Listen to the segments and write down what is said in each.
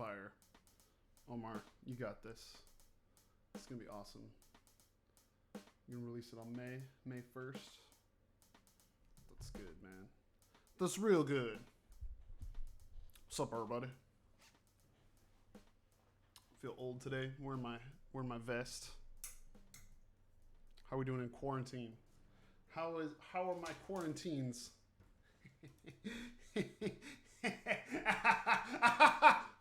fire. Omar, you got this. It's gonna be awesome. You're gonna release it on May 1st. That's good, man. That's real good. What's up, everybody? Feel old today. Wearing my vest. How are we doing in quarantine? How are my quarantines?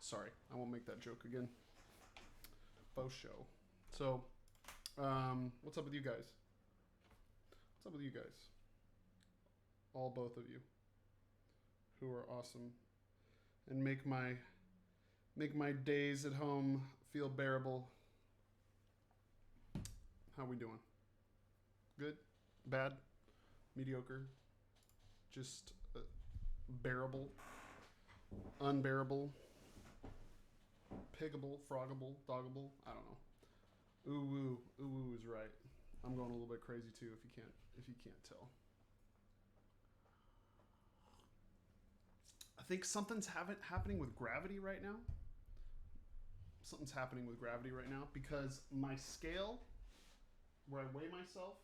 Sorry, I won't make that joke again. Faux show. So, what's up with you guys? What's up with you guys? Both of you, who are awesome, and make my days at home feel bearable. How we doing? Good? Bad? Mediocre? Just bearable? Unbearable? Piggable? Froggable? Doggable? I don't know. Ooh woo is right. I'm going a little bit crazy too if you can't tell. I think something's happening with gravity right now. Something's happening with gravity right now because my scale, where I weigh myself,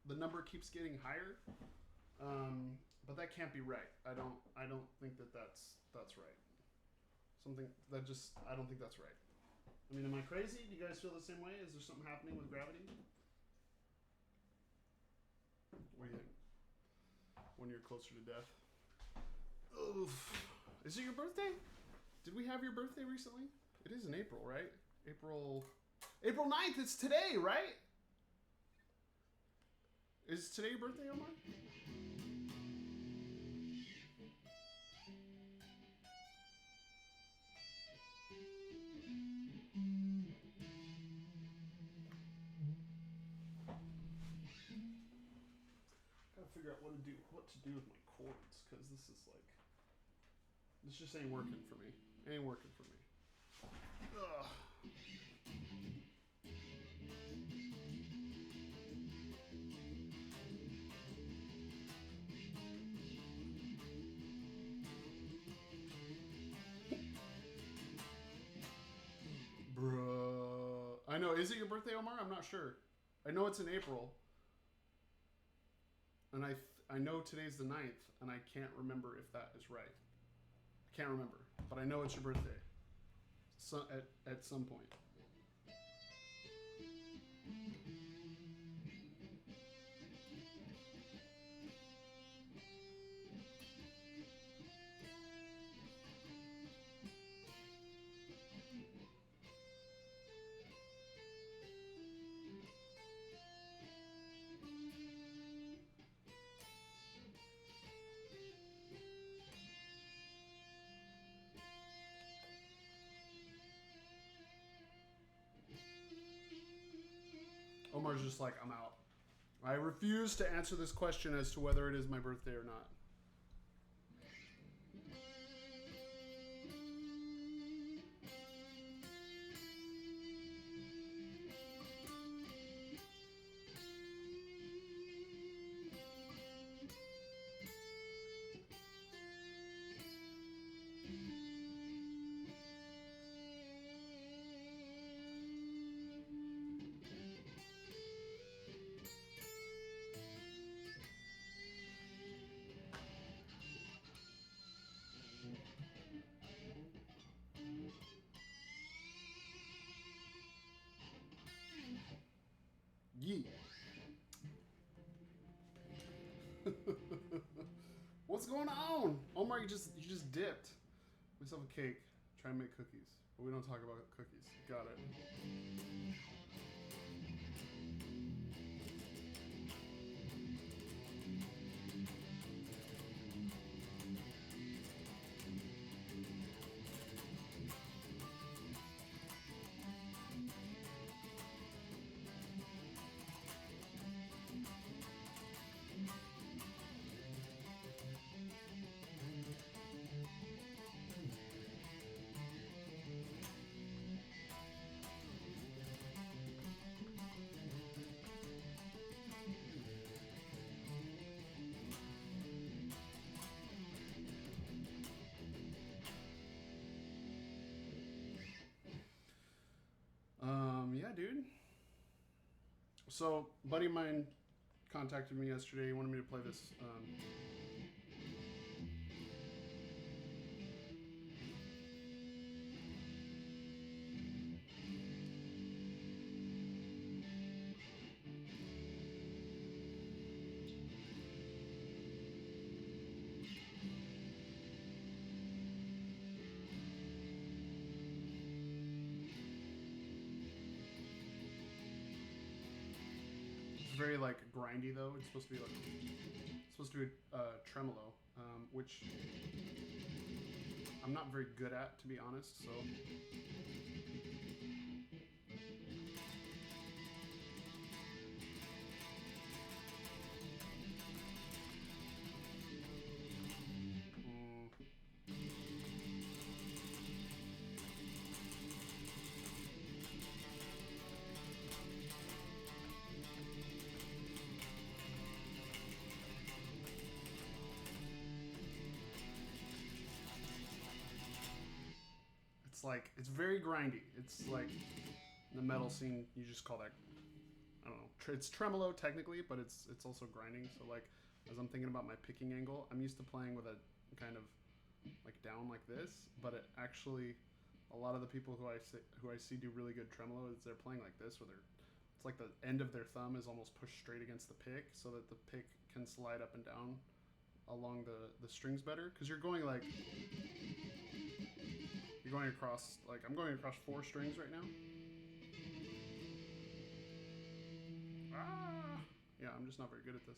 the number keeps getting higher. But that can't be right. I don't think that's right. I don't think that's right. I mean, am I crazy? Do you guys feel the same way? Is there something happening with gravity? What do you think? When you're closer to death? Oof. Is it your birthday? Did we have your birthday recently? It is in April, right? April 9th. It's today, right? Is today your birthday, Omar? Gotta figure out what to do with my cords, because this just ain't working for me. It ain't working for me. Ugh. Bruh. I know. Is it your birthday, Omar? I'm not sure. I know it's in April. And I know today's the 9th, and I can't remember if that is right. I can't remember. But I know it's your birthday. At some point. Omar's just like, I'm out. I refuse to answer this question as to whether it is my birthday or not. Yee. What's going on? Omar, you just dipped. We still have a cake. Try and make cookies. But we don't talk about cookies. Got it. So, a buddy of mine contacted me yesterday. He wanted me to play this. Very like grindy though. It's supposed to be tremolo, which I'm not very good at, to be honest. So it's very grindy. It's like in the metal scene, you just call that, I don't know, it's tremolo technically, but it's also grinding. So like as I'm thinking about my picking angle, I'm used to playing with a kind of like down like this, but it actually, a lot of the people who I see do really good tremolo is they're playing like this, where it's like the end of their thumb is almost pushed straight against the pick, so that the pick can slide up and down along the strings better, because you're going like. You're going across, like, I'm going across 4 strings right now. Ah! Yeah, I'm just not very good at this.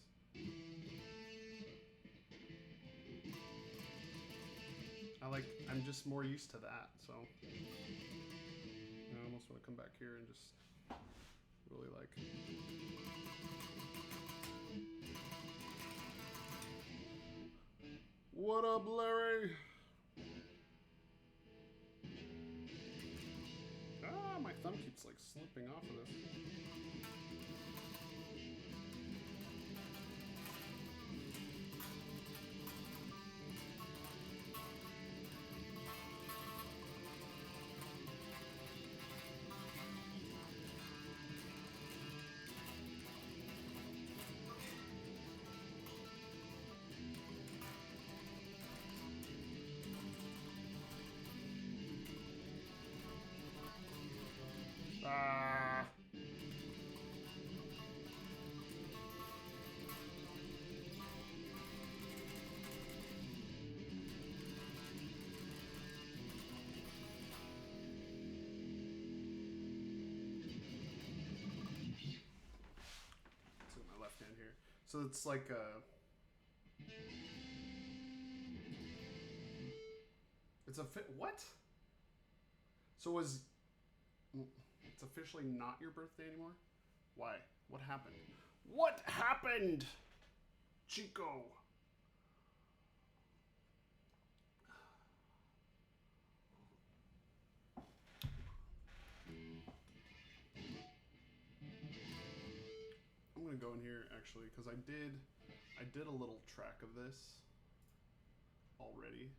I'm just more used to that, so. I almost want to come back here and just really like. What up, Larry? My thumb keeps like slipping off of this. Ah. My left hand here. So it's like it's a fit. What? So it's officially not your birthday anymore? Why? What happened? What happened? Chico. I'm gonna go in here actually, because I did a little track of this already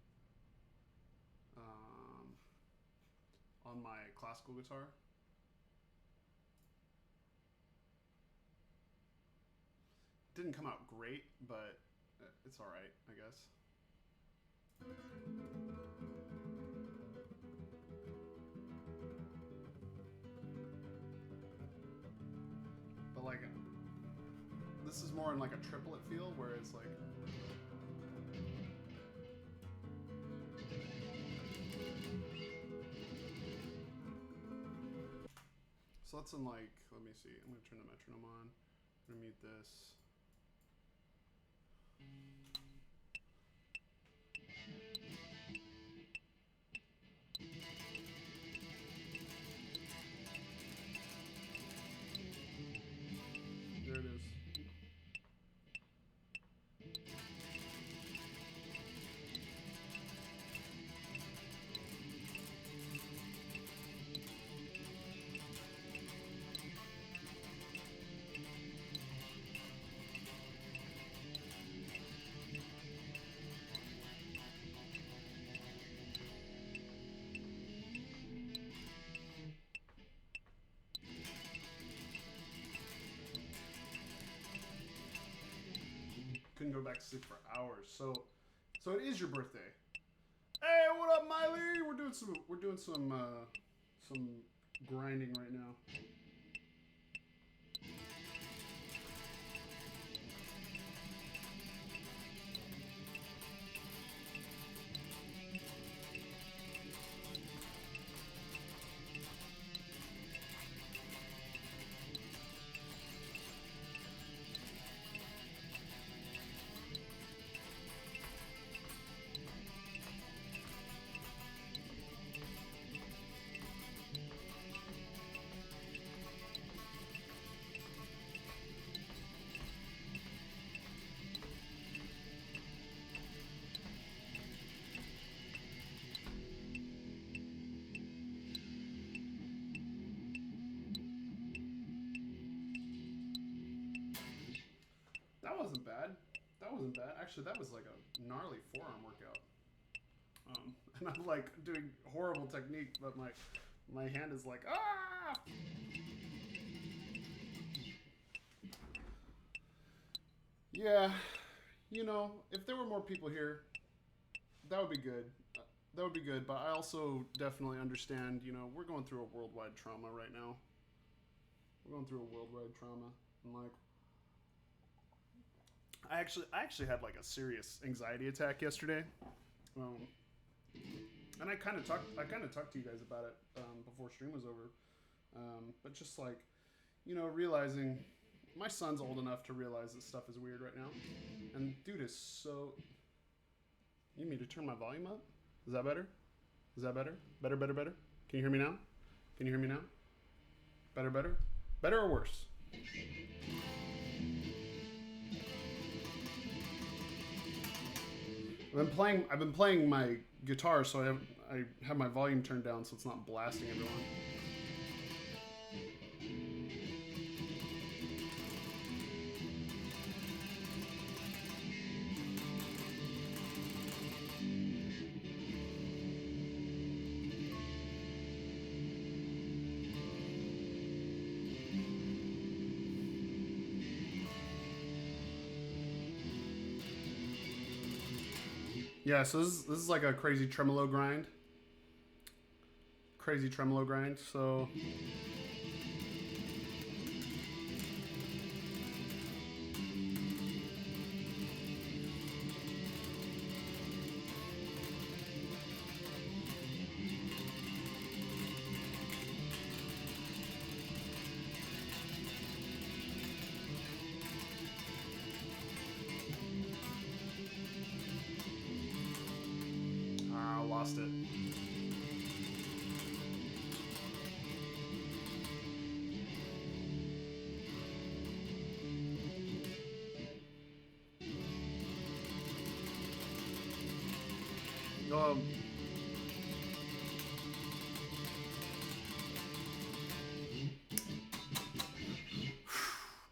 on my classical guitar. Didn't come out great, but it's all right, I guess. But like, this is more in like a triplet feel, whereas like. So that's in like, let me see, I'm gonna turn the metronome on. I'm gonna mute this. There it is. couldn't go back to sleep for hours. So it is your birthday. Hey, what up, Miley? We're doing some grinding right now. That wasn't bad. That wasn't bad. Actually, that was like a gnarly forearm workout. And I'm like doing horrible technique, but my hand is like, ah! Yeah, you know, if there were more people here, that would be good. That would be good, but I also definitely understand, you know, we're going through a worldwide trauma right now. We're going through a worldwide trauma. And like, I actually had like a serious anxiety attack yesterday, and I kind of talked to you guys about it before stream was over, but just like, you know, realizing my son's old enough to realize that stuff is weird right now, and dude is so. You need me to turn my volume up? Is that better? Is that better? Better. Can you hear me now? Can you hear me now? Better? Better or worse? I've been playing my guitar, so I have my volume turned down so it's not blasting everyone. Yeah, so this is like a crazy tremolo grind. So lost it.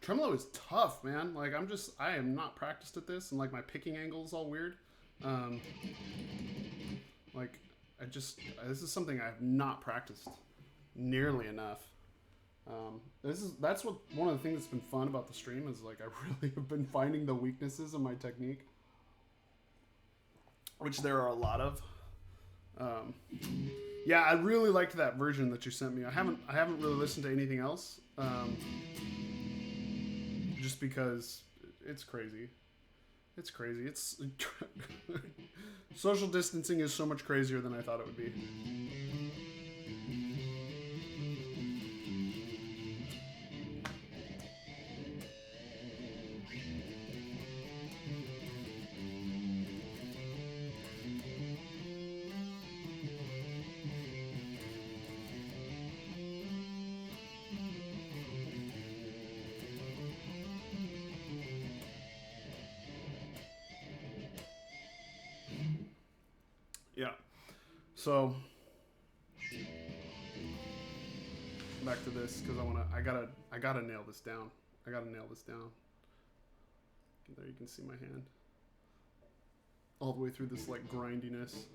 Tremolo is tough, man. Like I am not practiced at this, and like my picking angle is all weird. Like this is something I have not practiced nearly enough. That's what one of the things that's been fun about the stream is like I really have been finding the weaknesses in my technique, which there are a lot of. Yeah, I really liked that version that you sent me. I haven't really listened to anything else, just because it's crazy. It's crazy. It's social distancing is so much crazier than I thought it would be. Yeah. So back to this because I gotta nail this down. There you can see my hand. All the way through this like grindiness.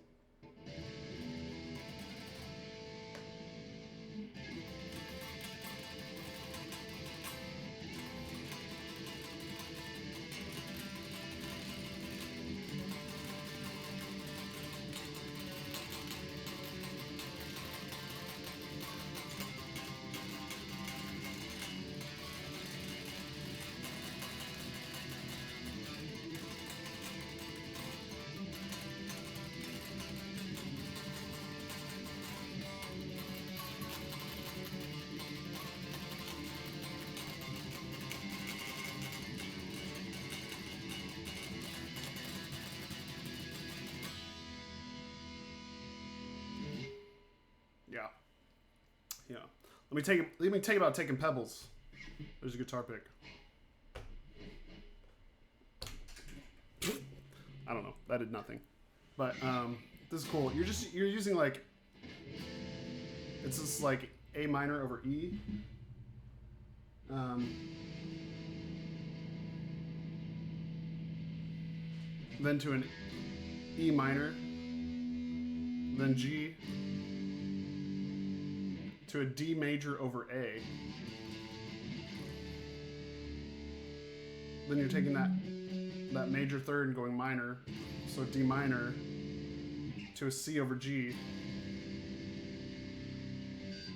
Let me take about taking pebbles. There's a guitar pick. I don't know. That did nothing. But this is cool. You're using like, it's just like A minor over E. Then to an E minor. Then G. To a D major over A. Then you're taking that major third and going minor. So D minor to a C over G.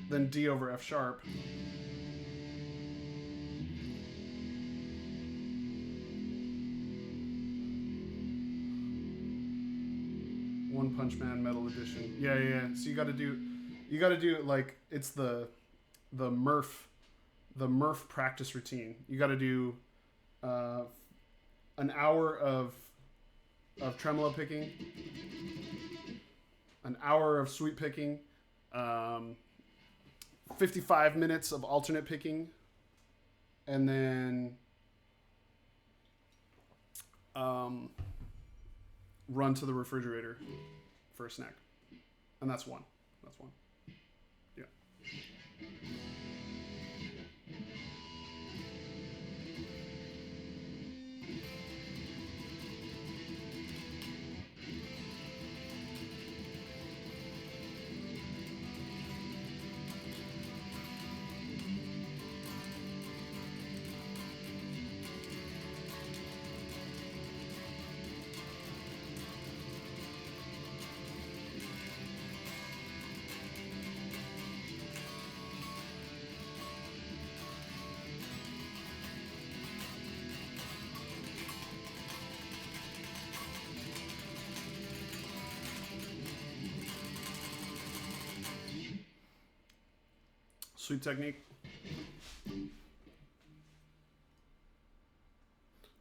Then D over F sharp. One Punch Man Metal Edition. Yeah. So you got to do like, it's the Murph practice routine. You got to do an hour of tremolo picking, an hour of sweep picking, 55 minutes of alternate picking, and then run to the refrigerator for a snack. And that's one. Yeah. Sweep technique.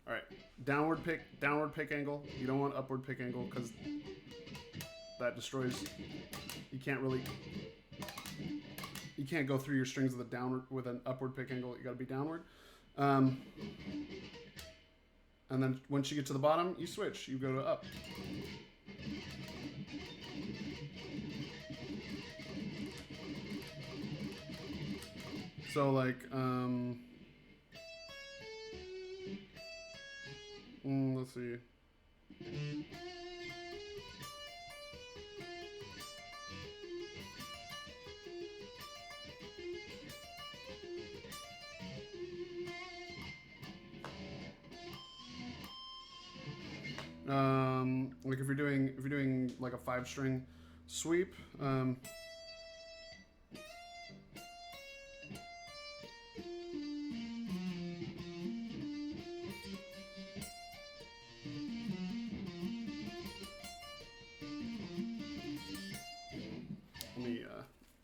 All right, downward pick angle. You don't want upward pick angle because that destroys. You can't go through your strings with an upward pick angle. You got to be downward. And then once you get to the bottom, you switch. You go to up. So like, let's see. Like if you're doing like a 5-string sweep,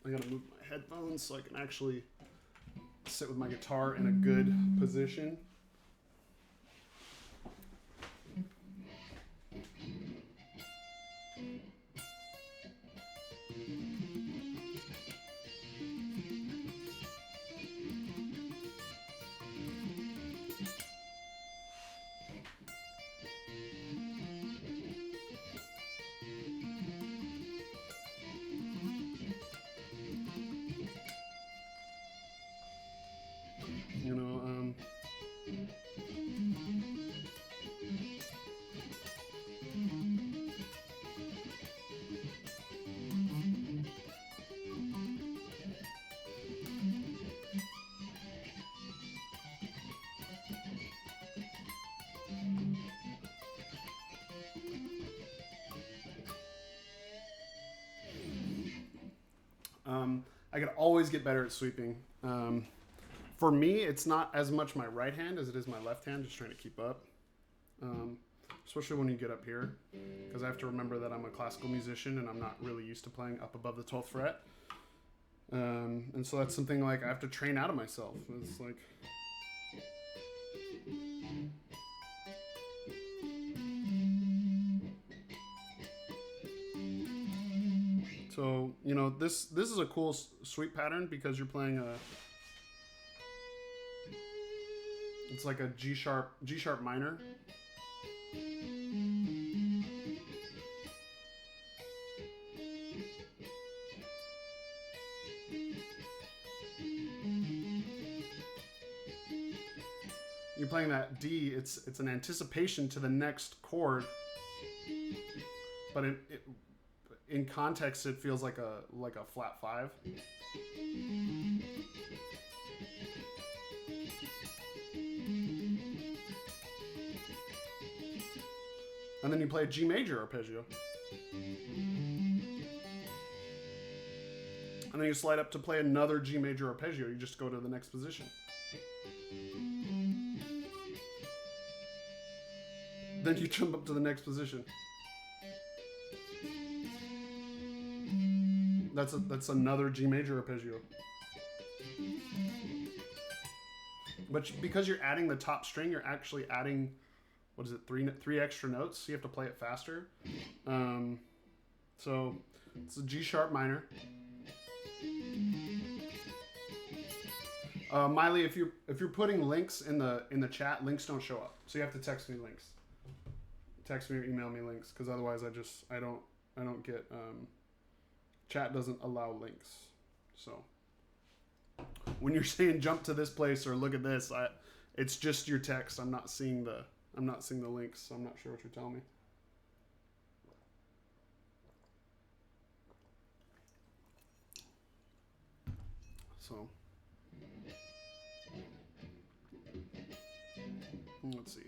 I gotta move my headphones so I can actually sit with my guitar in a good position. I could always get better at sweeping. For me, it's not as much my right hand as it is my left hand, just trying to keep up. Especially when you get up here, because I have to remember that I'm a classical musician and I'm not really used to playing up above the 12th fret. And so that's something like I have to train out of myself. It's like... So, you know, this is a cool sweep pattern because you're playing a... It's like a G sharp minor. You're playing that D, it's an anticipation to the next chord, but in context it feels like a flat 5. And then you play a G major arpeggio. And then you slide up to play another G major arpeggio. You just go to the next position. Then you jump up to the next position. That's another G major arpeggio. But because you're adding the top string, you're actually adding, what is it, three extra notes, so you have to play it faster. So it's a G sharp minor. Miley, if you're putting links in the chat, links don't show up, so you have to text me links. Text me or email me links, because otherwise I don't get chat doesn't allow links. So when you're saying jump to this place or look at this, it's just your text. I'm not seeing the links, so I'm not sure what you're telling me. So let's see.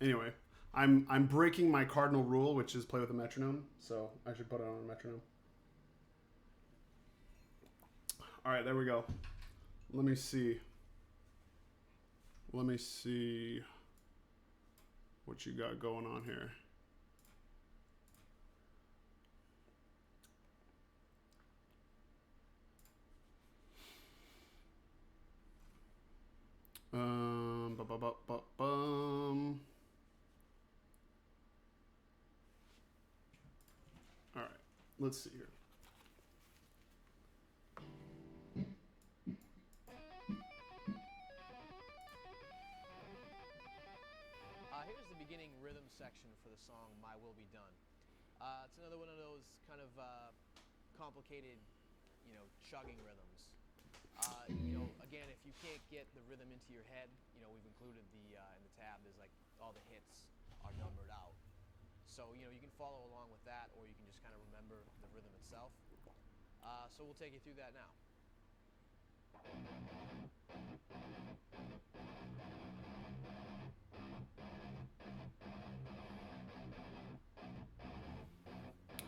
Anyway, I'm breaking my cardinal rule, which is play with a metronome, so I should put it on a metronome. All right, there we go. Let me see what you got going on here. All right, let's see here. Here's the beginning rhythm section for the song My Will Be Done. It's another one of those kind of complicated, chugging rhythms. Again, if you can't get the rhythm into your head, we've included in the tab, there's like all the hits are numbered out. So, you can follow along with that, or you can just kind of remember the rhythm itself. So we'll take you through that now.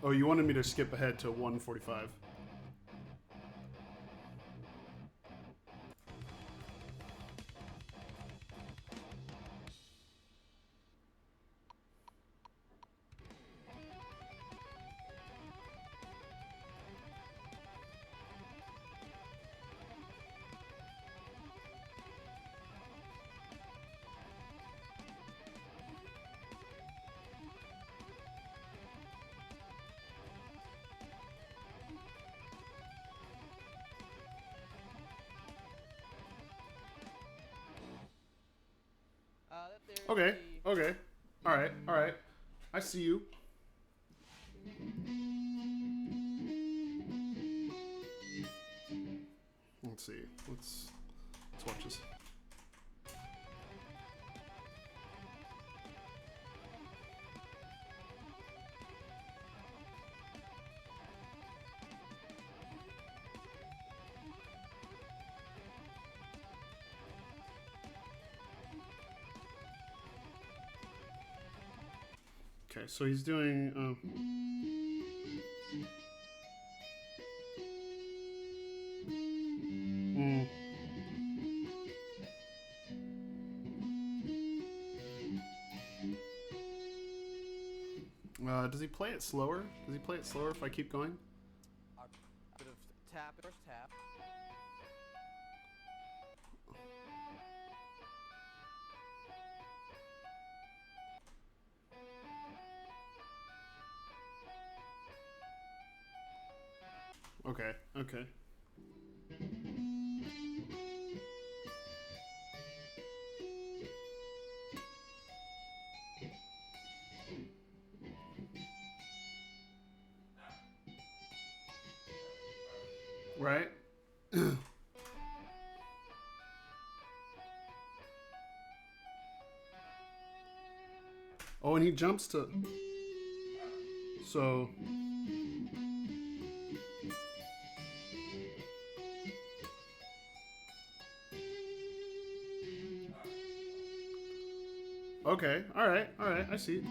Oh, you wanted me to skip ahead to 145. Okay. All right. I see you. Let's see. Let's watch this. Okay, so he's doing. Does he play it slower? Does he play it slower if I keep going? A bit of tap, first tap. Okay, okay. Right? Oh, and he jumps to... So... Okay, alright, I see.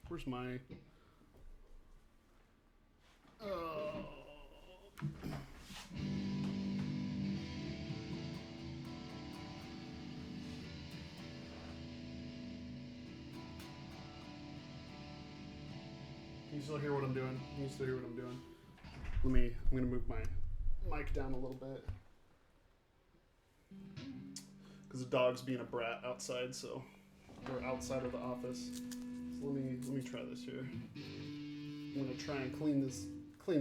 Where's my... Can you still hear what I'm doing? Can you still hear what I'm doing? I'm gonna move my mic down a little bit. Because the dog's being a brat outside, so we're outside of the office. So let me try this here. I'm gonna try and clean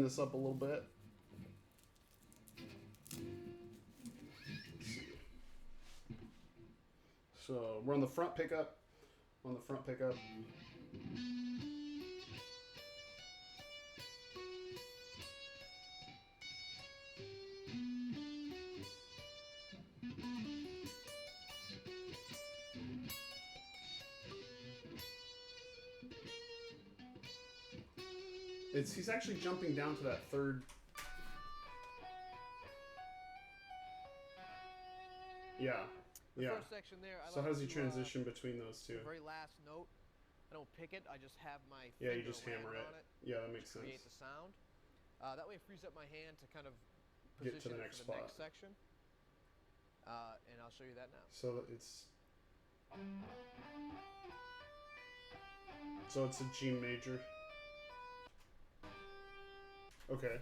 this up a little bit. Let's see. So we're on the front pickup. He's actually jumping down to that third. Yeah. The first section there. So how does he transition between those two? The very last note, I don't pick it. I just have my you finger just hammer it. on it. Yeah, that makes sense. Create the sound. That way it frees up my hand to kind of get to the next spot. Next section. And I'll show you that now. So it's a G major. Okay.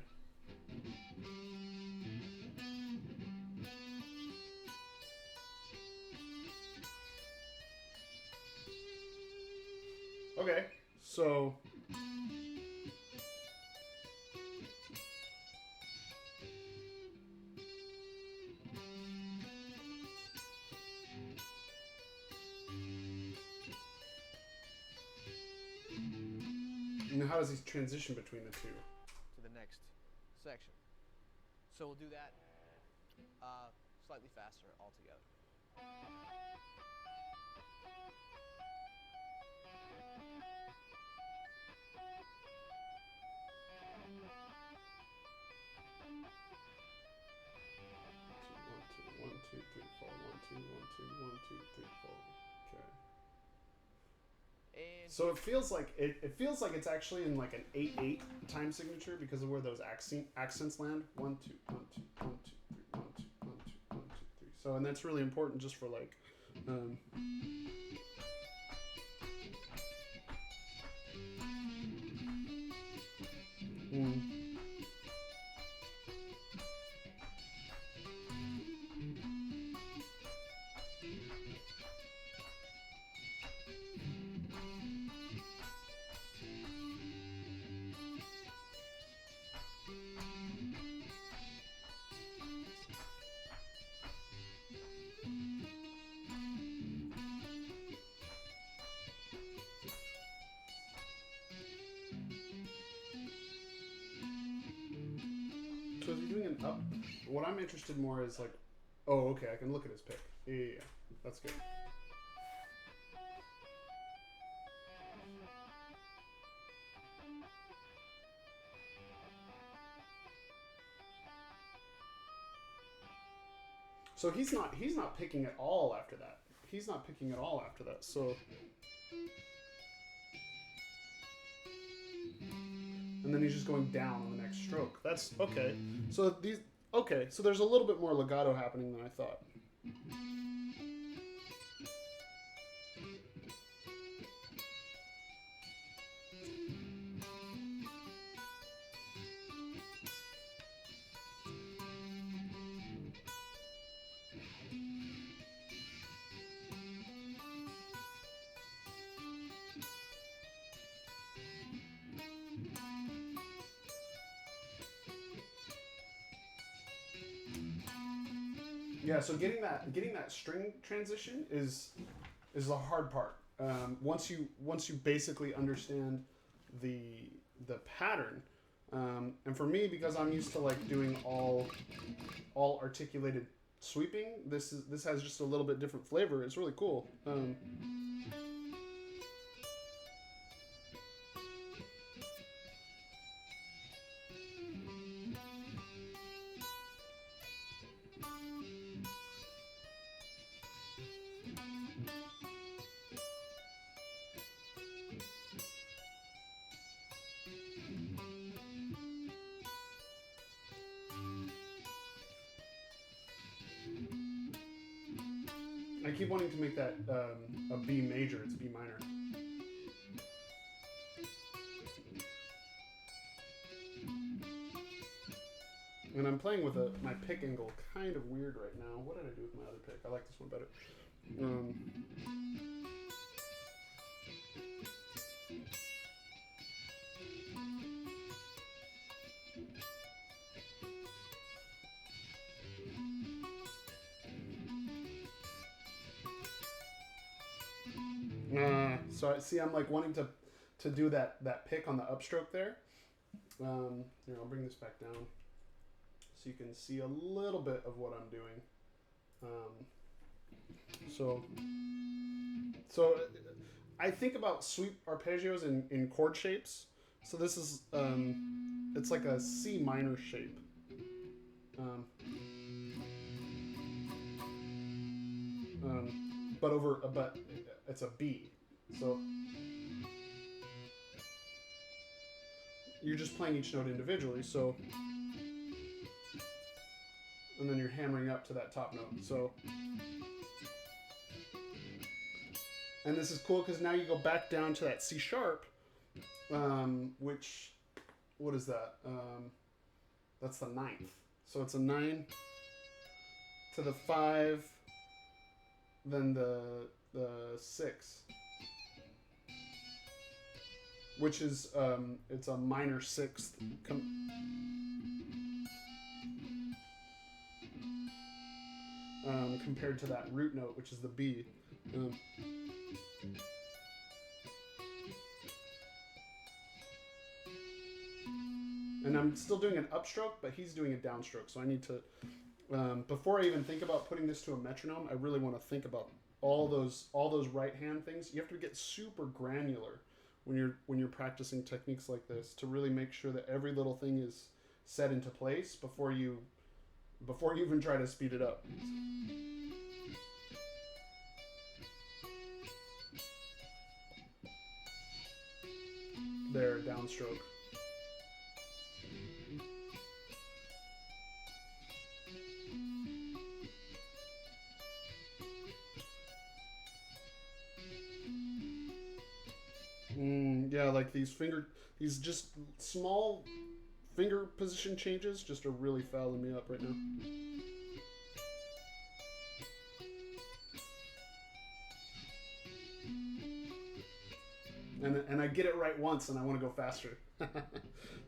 Okay, so and how does he transition between the two? To the next section. So we'll do that slightly faster altogether. One, two, three, four. 1, 2, 1, 2, 1, 2, 3, 4. Okay. And so it feels like it's actually in like an 8/8 time signature because of where those accents land. 1, 2, 1, 2, 1, 2, 3, 1, 2, 1, 2, 1, 2, 3. So and that's really important just for like. So is he doing an up? What I'm interested more is like, oh, okay, I can look at his pick. Yeah, that's good. So he's not picking at all after that. He's not picking at all after that. So, and then he's just going down on the next stroke. That's okay. So so there's a little bit more legato happening than I thought. Yeah, so getting that string transition is the hard part. Once you basically understand the pattern, and for me, because I'm used to like doing all articulated sweeping, this has just a little bit different flavor. It's really cool. I keep wanting to make that a B major. It's B minor. And I'm playing with my pick angle kind of weird right now. What did I do with my other pick? I like this one better. So I see I'm like wanting to do that pick on the upstroke there. Here, I'll bring this back down so you can see a little bit of what I'm doing. So I think about sweep arpeggios in chord shapes. So this is it's like a C minor shape. But it's a B. So you're just playing each note individually. So, and then you're hammering up to that top note. So, and this is cool because now you go back down to that C sharp, which, what is that? That's the ninth. So it's a 9 to the 5, then the 6. Which is it's a minor 6th compared to that root note, which is the B. And I'm still doing an upstroke, but he's doing a downstroke. So I need to, before I even think about putting this to a metronome, I really want to think about all those right hand things. You have to get super granular when you're practicing techniques like this to really make sure that every little thing is set into place before you even try to speed it up. There, downstroke. Yeah, like these just small finger position changes just are really fouling me up right now. And I get it right once and I want to go faster.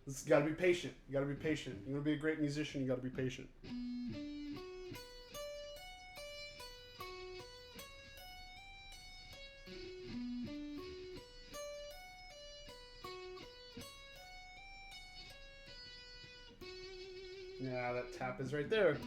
It's got to be patient. You got to be patient. You want to be a great musician, you got to be patient. Yeah, that tap is right there.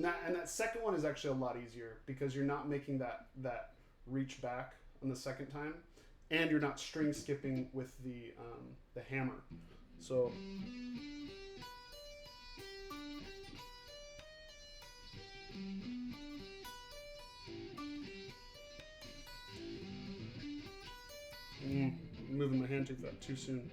And that second one is actually a lot easier because you're not making that reach back on the second time, and you're not string skipping with the hammer. So. Moving my hand too soon.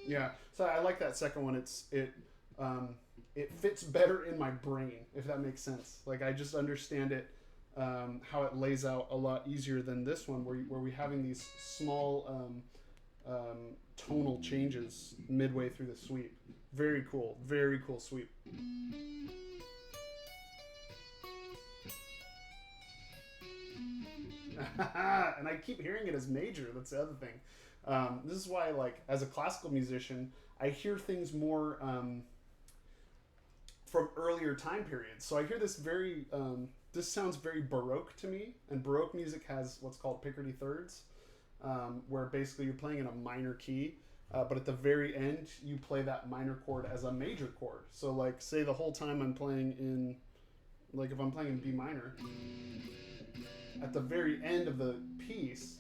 Yeah, so I like that second one. It fits better in my brain, if that makes sense. Like I just understand it, how it lays out a lot easier than this one, where we're having these small tonal changes midway through the sweep. Very cool sweep. And I keep hearing it as major. That's the other thing. This is why, like, as a classical musician, I hear things more from earlier time periods. So I hear this this sounds very Baroque to me, and Baroque music has what's called Picardy thirds, where basically you're playing in a minor key, but at the very end you play that minor chord as a major chord. So like, say the whole time I'm playing in, like if I'm playing in B minor, at the very end of the piece,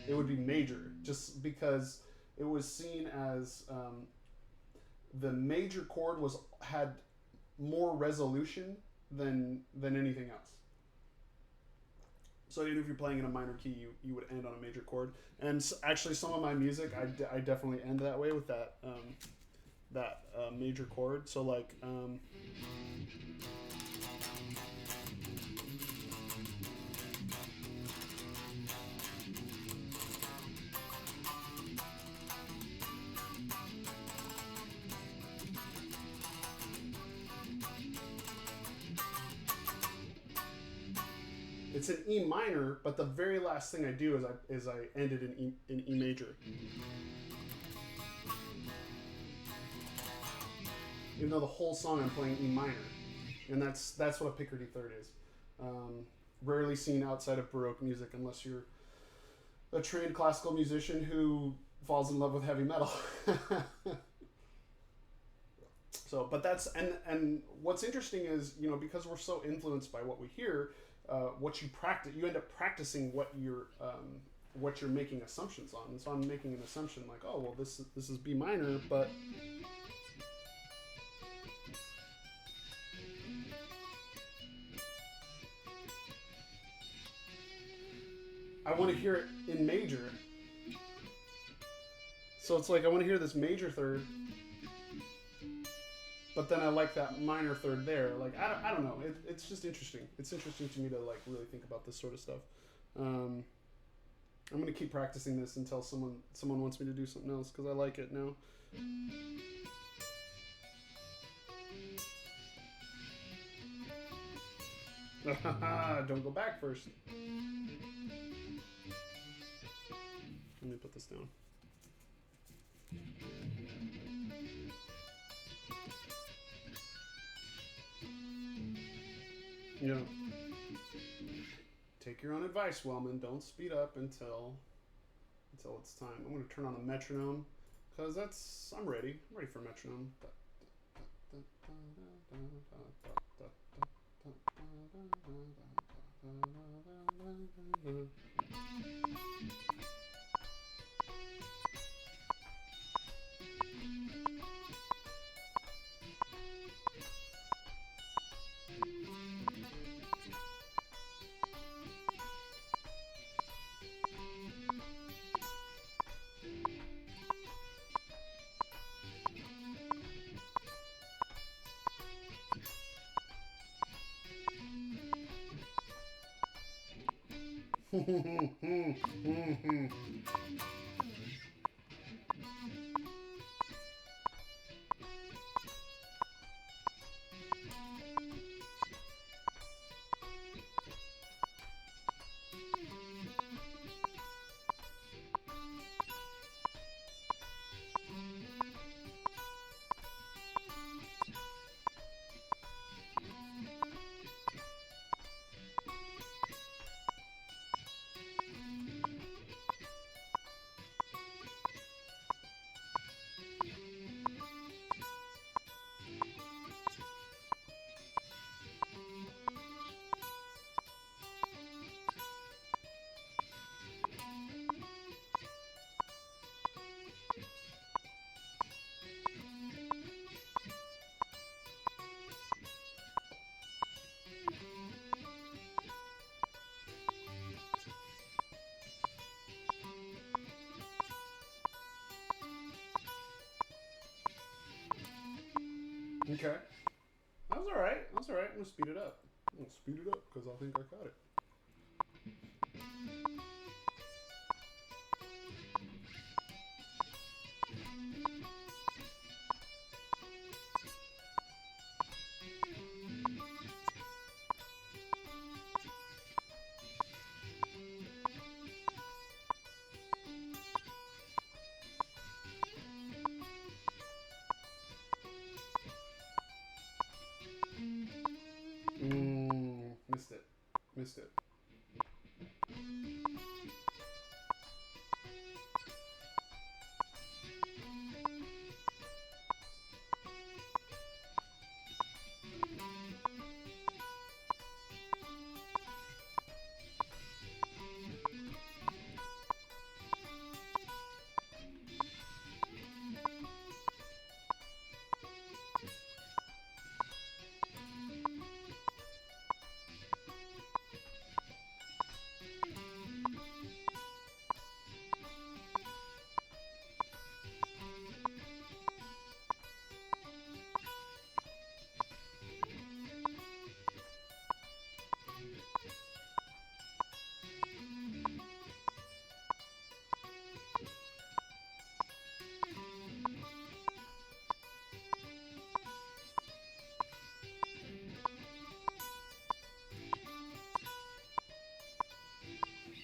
it would be major, just because it was seen as the major chord had more resolution than anything else. So even if you're playing in a minor key, you would end on a major chord. And actually, some of my music, I definitely end that way with that major chord. So like. It's an E minor, but the very last thing I do is I end it in E major. Even though the whole song I'm playing E minor, and that's what a Picardy third is. Rarely seen outside of Baroque music, unless you're a trained classical musician who falls in love with heavy metal. So, but that's and what's interesting is, you know, because we're so influenced by what we hear. What you practice, you end up practicing what you're making assumptions on. And so I'm making an assumption like, oh well, this is B minor, but I want to hear it in major. So it's like I want to hear this major third, but then I like that minor third there. Like I don't know. It's just interesting. It's interesting to me to like really think about this sort of stuff. I'm gonna keep practicing this until someone wants me to do something else because I like it now. Don't go back first. Let me put this down. Yeah. Take your own advice, Wellman. Don't speed up until it's time. I'm going to turn on the metronome because I'm ready. I'm ready for metronome. Okay. That was alright. That's alright. I'm going to speed it up. I'm going to speed it up because I think I got it. Missed it. Missed it.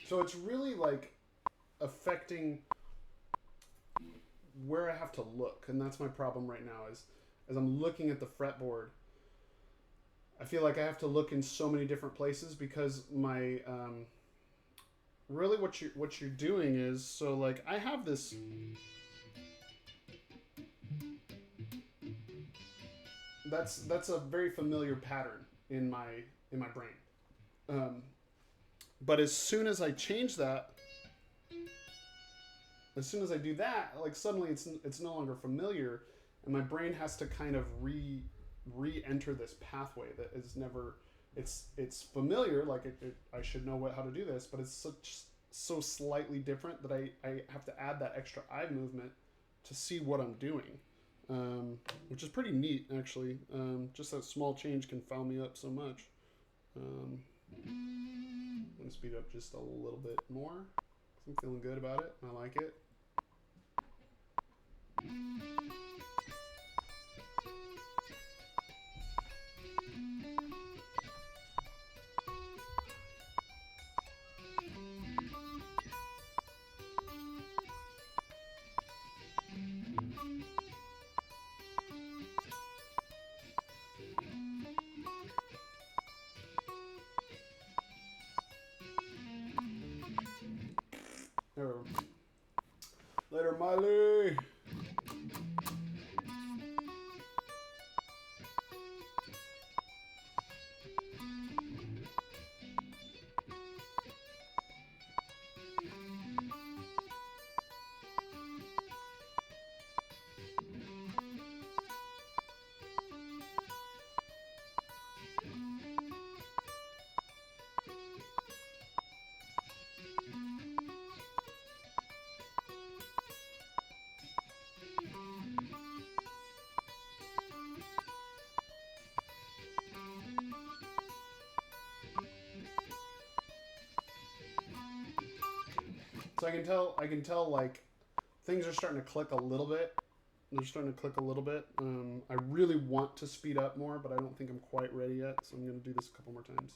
So it's really like affecting where I have to look, and that's my problem right now. Is as I'm looking at the fretboard, I feel like I have to look in so many different places because my really what you're doing is so like I have this. That's a very familiar pattern in my brain. But as soon as I change that, as soon as I do that, like suddenly it's no longer familiar, and my brain has to kind of re-enter this pathway that is never. It's familiar, like I should know how to do this, but it's so slightly different that I have to add that extra eye movement to see what I'm doing, which is pretty neat actually. Just that small change can foul me up so much. I'm going to speed it up just a little bit more. I'm feeling good about it. I like it. Later, Miley. So I can tell like things are starting to click a little bit. They're starting to click a little bit. I really want to speed up more, but I don't think I'm quite ready yet. So I'm going to do this a couple more times.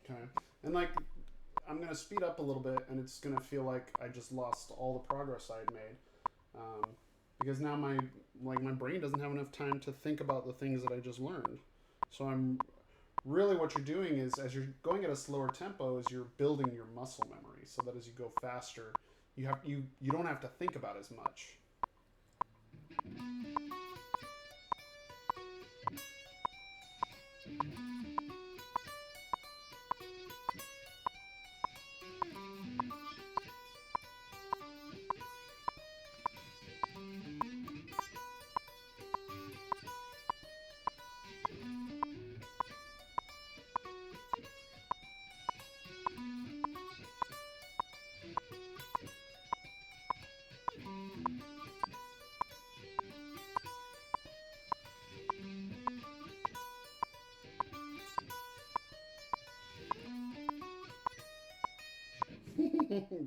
Okay. And like, I'm going to speed up a little bit, and it's going to feel like I just lost all the progress I had made. because now my brain doesn't have enough time to think about the things that I just learned. So I'm really, what you're doing is, as you're going at a slower tempo, is you're building your muscle memory so that as you go faster, you don't have to think about as much.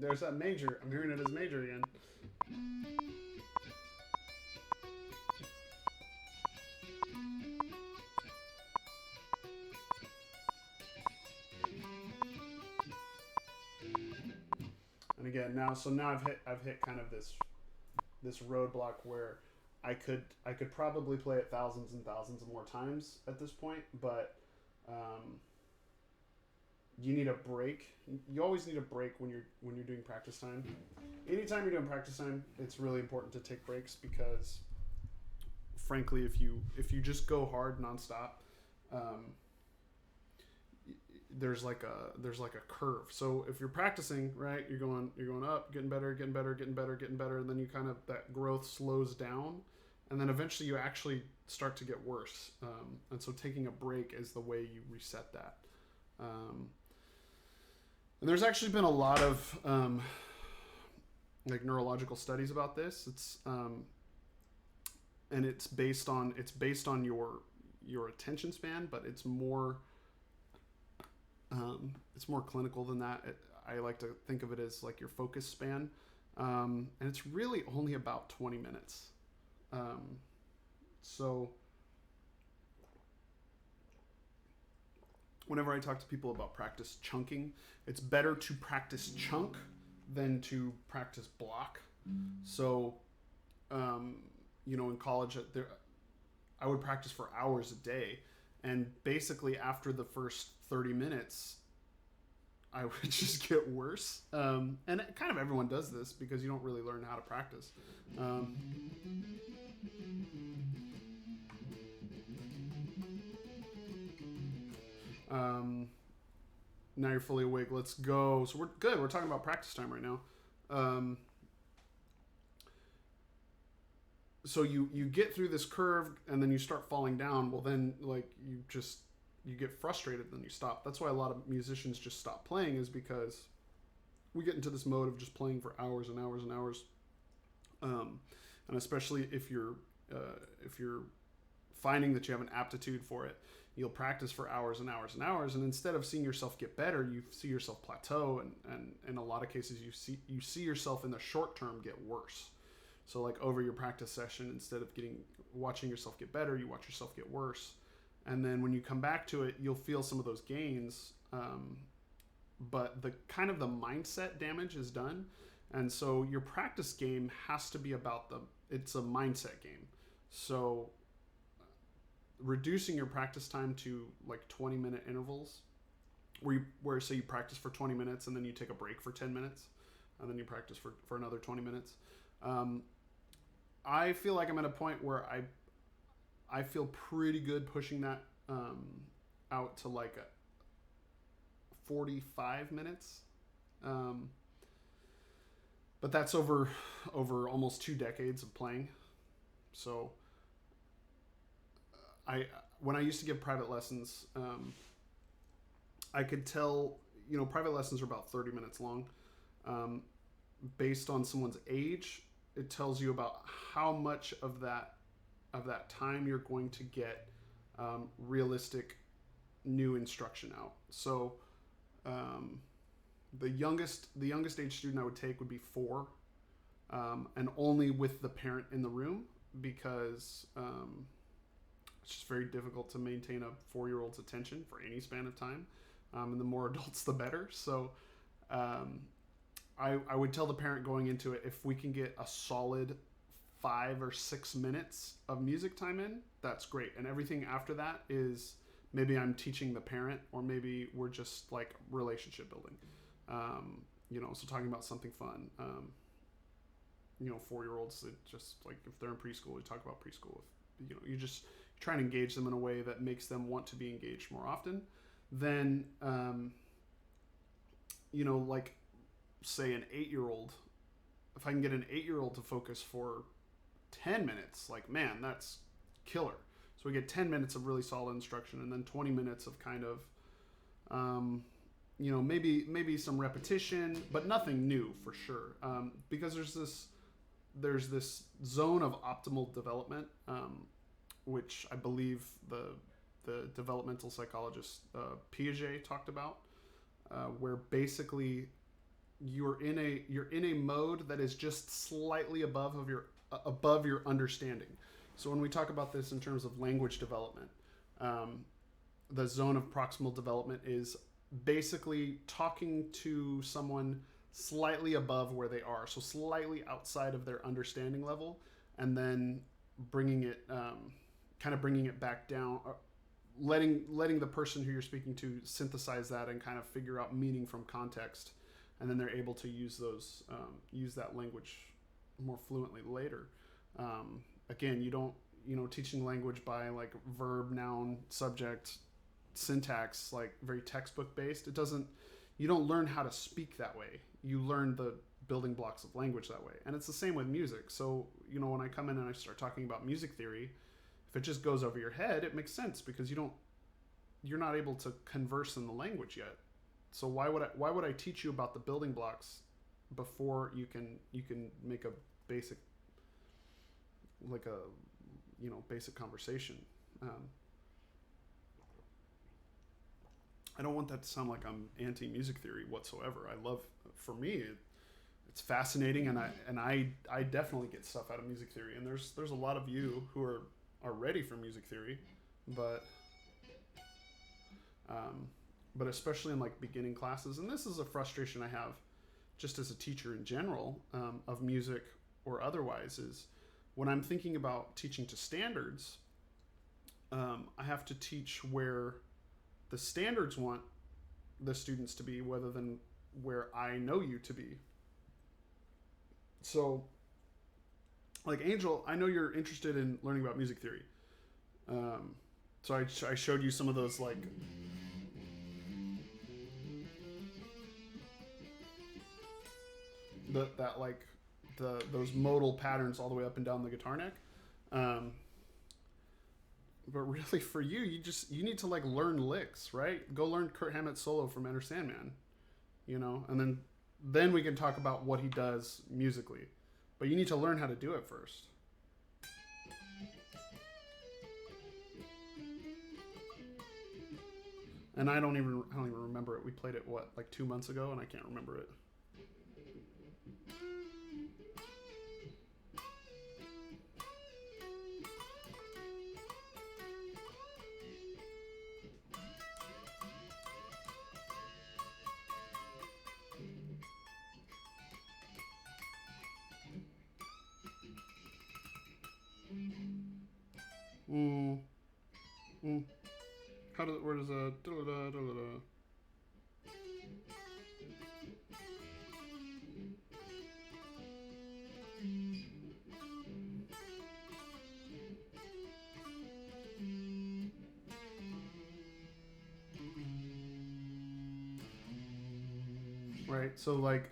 There's that major. I'm hearing it as major again. And again, now I've hit kind of this roadblock where I could probably play it thousands and thousands of more times at this point, but you need a break. You always need a break when you're doing practice time. Anytime you're doing practice time, it's really important to take breaks because, frankly, if you just go hard nonstop, there's like a curve. So if you're practicing, right, you're going up, getting better, getting better, getting better, getting better, and then you kind of, that growth slows down, and then eventually you actually start to get worse. And so taking a break is the way you reset that. And there's actually been a lot of like neurological studies about this. It's and it's based on your attention span, but it's more clinical than that. I like to think of it as like your focus span, and it's really only about 20 minutes. So whenever I talk to people about practice chunking, it's better to practice chunk than to practice block. So, in college, I would practice for hours a day, and basically after the first 30 minutes, I would just get worse. And kind of everyone does this because you don't really learn how to practice. Now you're fully awake. Let's go. So we're good. We're talking about practice time right now. So you get through this curve and then you start falling down. Well, then like you get frustrated and then you stop. That's why a lot of musicians just stop playing, is because we get into this mode of just playing for hours and hours and hours. And especially if you're finding that you have an aptitude for it, you'll practice for hours and hours and hours, and instead of seeing yourself get better, you see yourself plateau, and in a lot of cases you see yourself in the short term get worse. So like over your practice session, instead of watching yourself get better, you watch yourself get worse. And then when you come back to it, you'll feel some of those gains, but the kind of the mindset damage is done. And so your practice game has to be it's a mindset game. So reducing your practice time to like 20-minute intervals, where say you practice for 20 minutes and then you take a break for 10 minutes and then you practice for another 20 minutes. I feel like I'm at a point where I feel pretty good pushing that out to like 45 minutes. But that's over almost 2 decades of playing. So when I used to give private lessons, I could tell, private lessons are about 30 minutes long. Based on someone's age, it tells you about how much of that time you're going to get realistic new instruction out. So the youngest age student I would take would be 4, and only with the parent in the room, because it's just very difficult to maintain a 4-year-old's attention for any span of time, and the more adults the better. So I would tell the parent going into it, if we can get a solid 5 or 6 minutes of music time in, that's great. And everything after that is maybe I'm teaching the parent, or maybe we're just like relationship building. So talking about something fun. 4-year-olds, it just like if they're in preschool, you talk about preschool. If you just try and engage them in a way that makes them want to be engaged more often. Then, like say an 8-year-old, if I can get an 8-year-old to focus for 10 minutes, like, man, that's killer. So we get 10 minutes of really solid instruction, and then 20 minutes of kind of, maybe some repetition, but nothing new for sure. Because there's this zone of optimal development, which I believe the developmental psychologist Piaget talked about, where basically you're in a mode that is just slightly above your understanding. So when we talk about this in terms of language development, the zone of proximal development is basically talking to someone slightly above where they are, so slightly outside of their understanding level, and then bringing it back down, letting the person who you're speaking to synthesize that and kind of figure out meaning from context, and then they're able to use that language more fluently later. Again, you don't, teaching language by like verb, noun, subject, syntax, like very textbook based. You don't learn how to speak that way. You learn the building blocks of language that way. And it's the same with music. So, when I come in and I start talking about music theory, if it just goes over your head, it makes sense because you're not able to converse in the language yet. So why would I teach you about the building blocks before you can make a basic, like a, basic conversation? I don't want that to sound like I'm anti-music theory whatsoever. For me, it's fascinating, and I definitely get stuff out of music theory. And there's a lot of you who are ready for music theory, but especially in like beginning classes, and this is a frustration I have just as a teacher in general, of music or otherwise, is when I'm thinking about teaching to standards, I have to teach where the standards want the students to be, rather than where I know you to be. So, like Angel, I know you're interested in learning about music theory. So I showed you some of those, like, those modal patterns all the way up and down the guitar neck. But really, for you need to like learn licks, right? Go learn Kurt Hammett's solo from Enter Sandman, and then we can talk about what he does musically. But you need to learn how to do it first. And I don't even remember it. We played it like 2 months ago, and I can't remember it. Where does right? So like,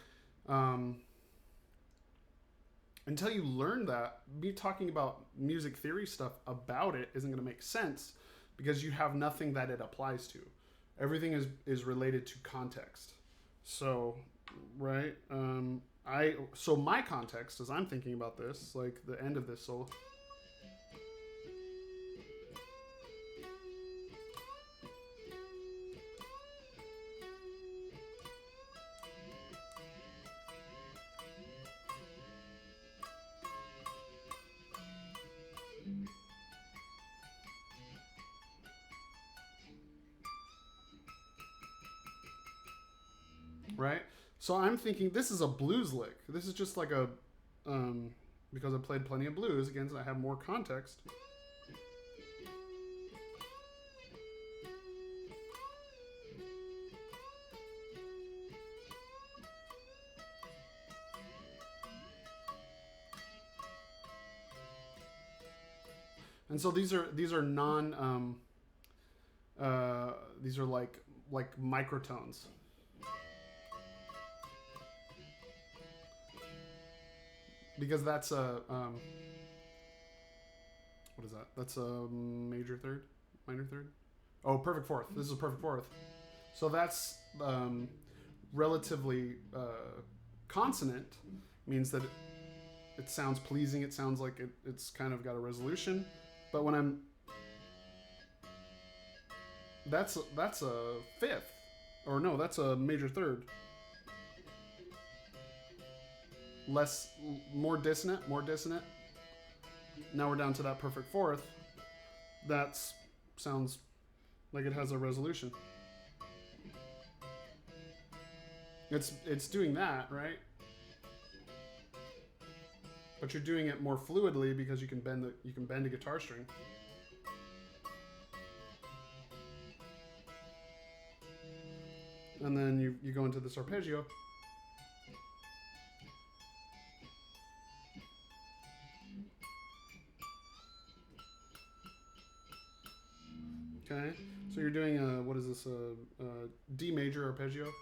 until you learn that, me talking about music theory stuff about it isn't going to make sense, because you have nothing that it applies to. Everything is related to context. So, right? So my context, as I'm thinking about this, like the end of this solo. Right? So I'm thinking this is a blues lick. This is just like a because I played plenty of blues. Again, so I have more context. And so these are non these are like microtones. Because that's a what is that? That's a major third, minor third. Oh, perfect fourth. This is a perfect fourth. So that's relatively consonant, means that it sounds pleasing. It sounds like it's kind of got a resolution. But when I'm, that's a fifth, or no, that's a major third. More dissonant. Now we're down to that perfect fourth. That sounds like it has a resolution. It's doing that, right? But you're doing it more fluidly because you can bend a guitar string. And then you go into this arpeggio. Okay, so you're doing what is this, a D major arpeggio?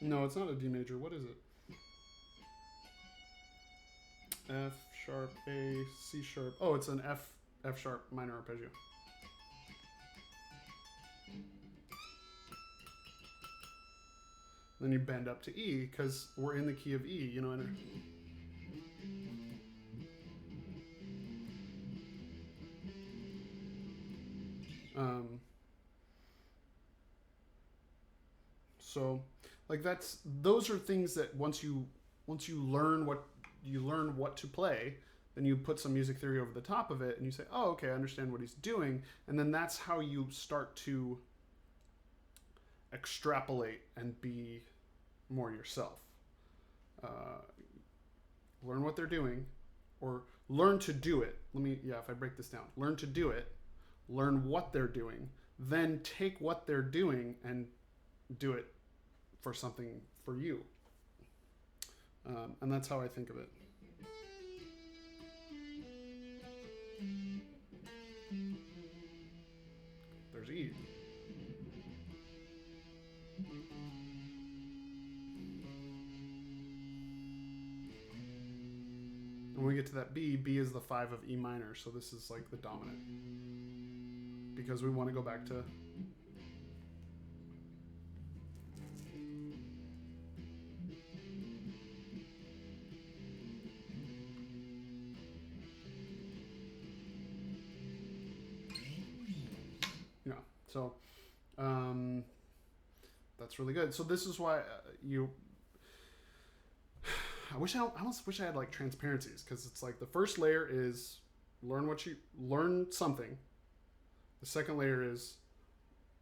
No, it's not a D major. What is it? F sharp, A, C sharp. Oh, it's an F sharp minor arpeggio. Then you bend up to E because we're in the key of E, you know. So, like those are things that once you learn what to play, then you put some music theory over the top of it, and you say, oh, okay, I understand what he's doing, and then that's how you start to extrapolate and be more yourself. Learn what they're doing, or learn to do it. If I break this down, learn to do it, learn what they're doing, then take what they're doing and do it for something for you. And that's how I think of it. There's E. And when we get to that B is the 5 of E minor, so this is like the dominant. Because we want to go back to So, that's really good. So this is why I almost wish I had like transparencies, because it's like the first layer is learn something. The second layer is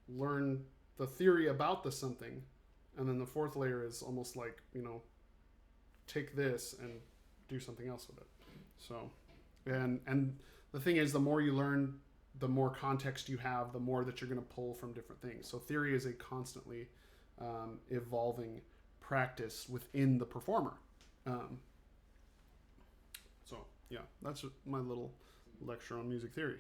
learn the theory about the something, and then the fourth layer is almost like, take this and do something else with it. So, and the thing is, the more you learn, the more context you have, the more that you're going to pull from different things. So theory is a constantly evolving practice within the performer. So yeah, that's my little lecture on music theory.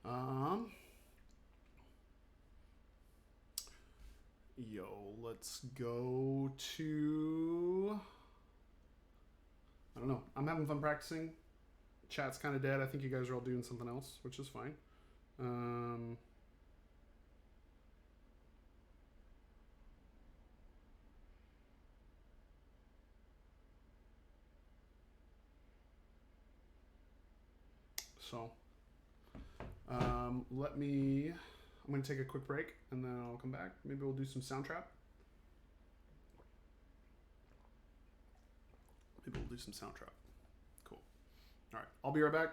Um, yo, let's go to. I don't know. I'm having fun practicing. Chat's kind of dead. I think you guys are all doing something else, which is fine. So, let me. I'm going to take a quick break and then I'll come back. Maybe we'll do some Soundtrap. Maybe we'll do some Soundtrap. Cool. All right. I'll be right back.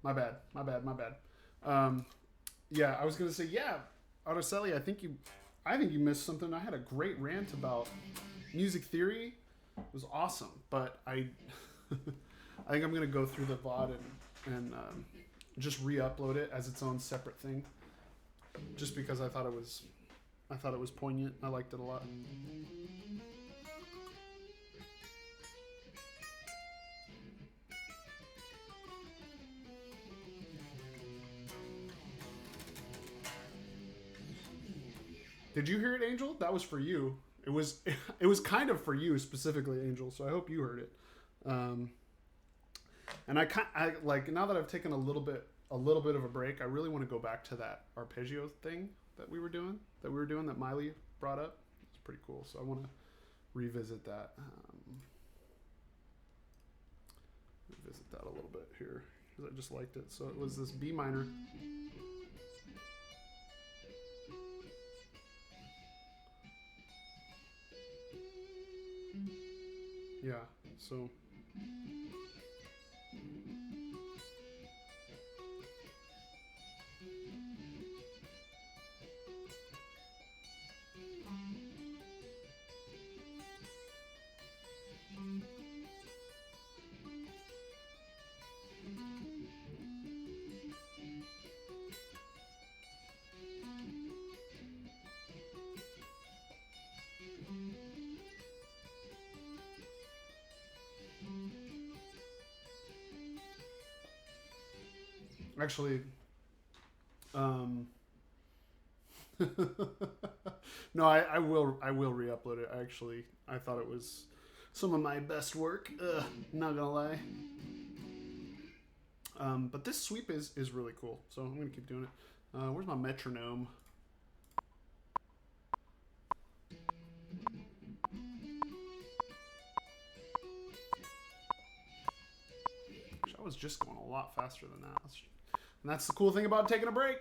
My bad. My bad. My bad. Yeah, I was gonna say, yeah, Araceli, I think you missed something. I had a great rant about music theory. It was awesome, but I think I'm gonna go through the VOD and just re-upload it as its own separate thing, just because I thought it was poignant. I liked it a lot. Did you hear it, Angel? That was for you. It was kind of for you specifically, Angel. So I hope you heard it. And I like, now that I've taken a little bit of a break, I really want to go back to that arpeggio thing that we were doing that Miley brought up. It's pretty cool. So I want to revisit that. Revisit that a little bit here because I just liked it. So it was this B minor. Yeah, so actually, no, I will re-upload it. I thought it was some of my best work. Not gonna lie. But this sweep is really cool, so I'm gonna keep doing it. Where's my metronome? I was just going a lot faster than that. And that's the cool thing about taking a break.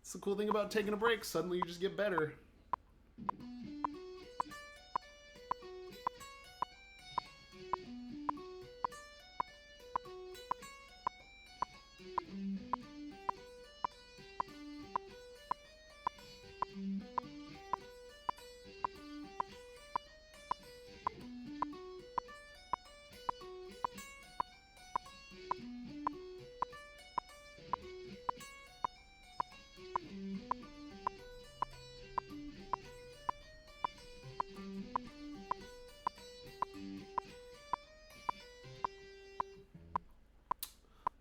It's the cool thing about taking a break. Suddenly you just get better.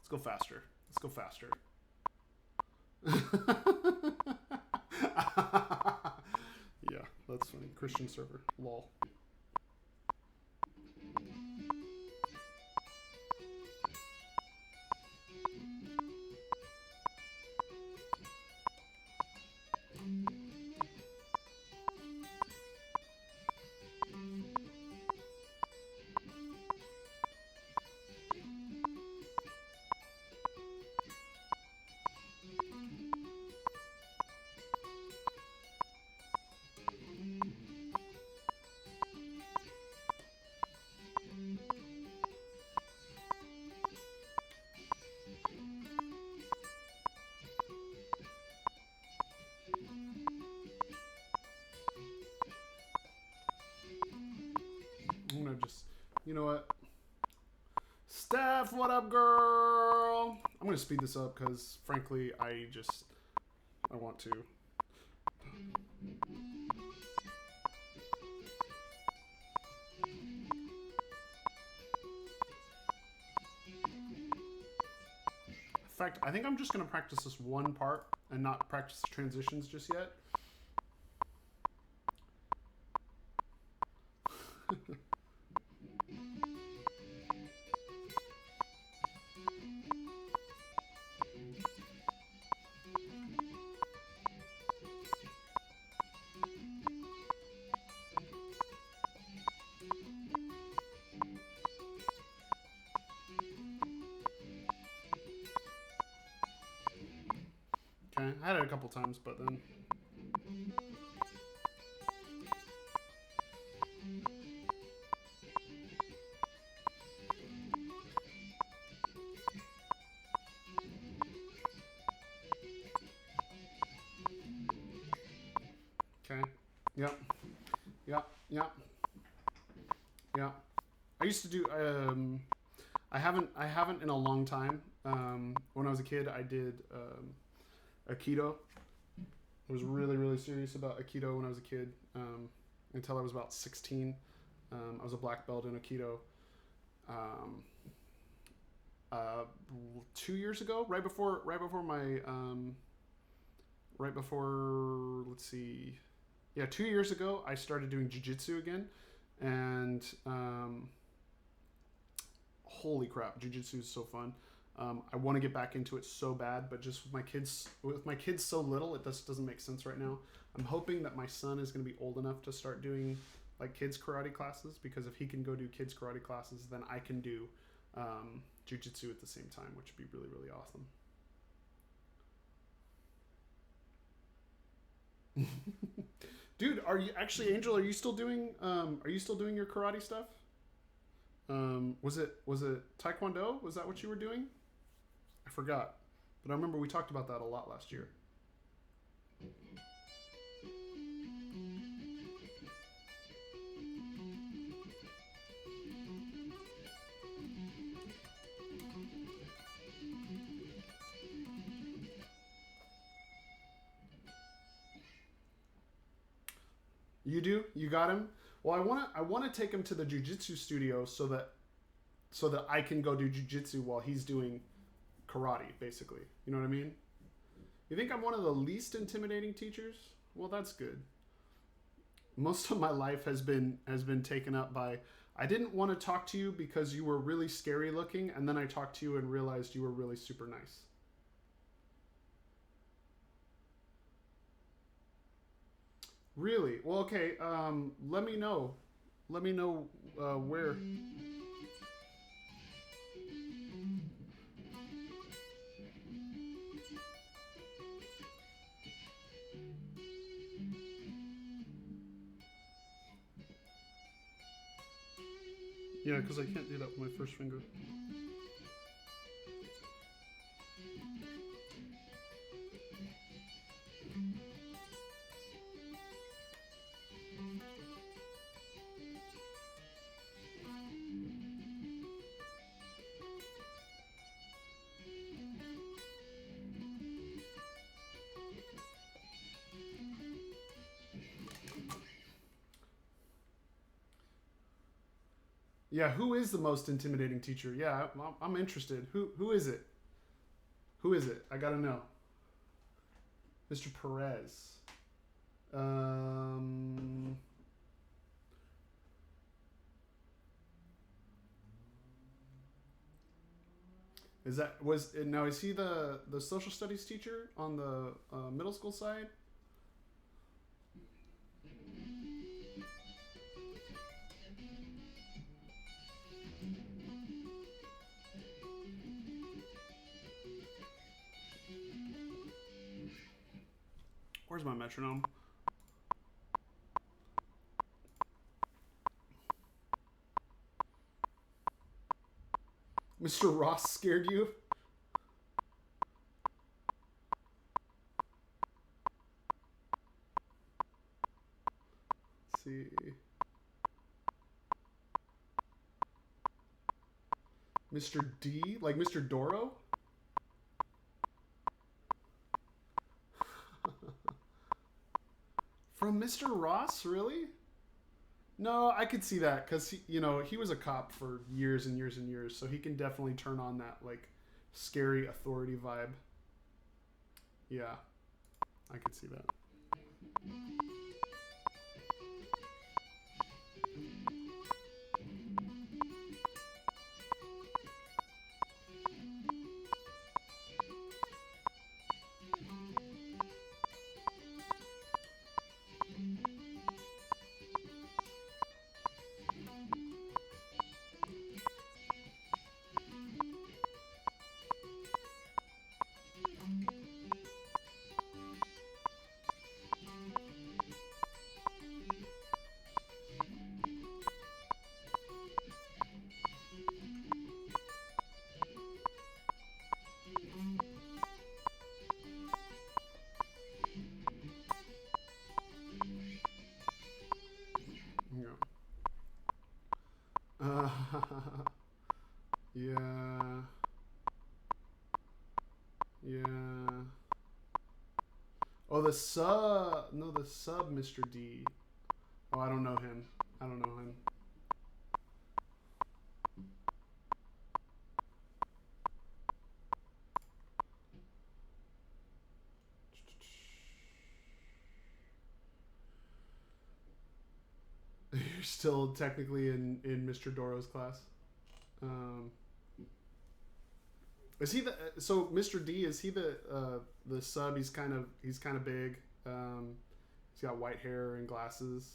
Go faster. Let's go faster. Yeah, that's funny. Christian server. Lol. I'm gonna just, you know what? Steph, what up, girl? I'm gonna speed this up because, frankly, I want to. In fact, I think I'm just gonna practice this one part and not practice the transitions just yet. Okay, I had it a couple times, but then... Yep. Yep. Yep. Yeah. I used to do. I haven't in a long time. When I was a kid, I did Aikido. I was really, really serious about Aikido when I was a kid, until I was about 16. I was a black belt in Aikido. 2 years ago, right before let's see, yeah, 2 years ago, I started doing jiu-jitsu again, and holy crap, jiu-jitsu is so fun. I want to get back into it so bad, but just with my kids so little, it just doesn't make sense right now. I'm hoping that my son is going to be old enough to start doing like kids karate classes, because if he can go do kids karate classes, then I can do jiu-jitsu at the same time, which would be really, really awesome. Dude, are you actually, Angel? Are you still doing your karate stuff? Was it Taekwondo? Was that what you were doing? I forgot, but I remember we talked about that a lot last year. You do? You got him? Well, I wanna take him to the jiu-jitsu studio so that I can go do jiu-jitsu while he's doing karate, basically. You know what I mean? You think I'm one of the least intimidating teachers? Well, that's good. Most of my life has been taken up by, I didn't want to talk to you because you were really scary looking, and then I talked to you and realized you were really super nice. Really? Well, okay. Let me know. Let me know where. Yeah, because I can't do that with my first finger. Yeah, who is the most intimidating teacher? Yeah, I'm interested. Who is it? Who is it? I gotta know. Mr. Perez. Is he the social studies teacher on the middle school side? Where's my metronome? Mr. Ross scared you? Let's see. Mr. D? Like Mr. Doro? From Mr. Ross, really? No, I could see that because he was a cop for years and years and years, so he can definitely turn on that like scary authority vibe. Yeah, I could see that. Oh, the sub. No, the sub Mr. D. Oh, I don't know him. I don't know him. You're still technically in Mr. Doro's class. Is he the so Mr. D? Is he the sub? He's kind of big. He's got white hair and glasses.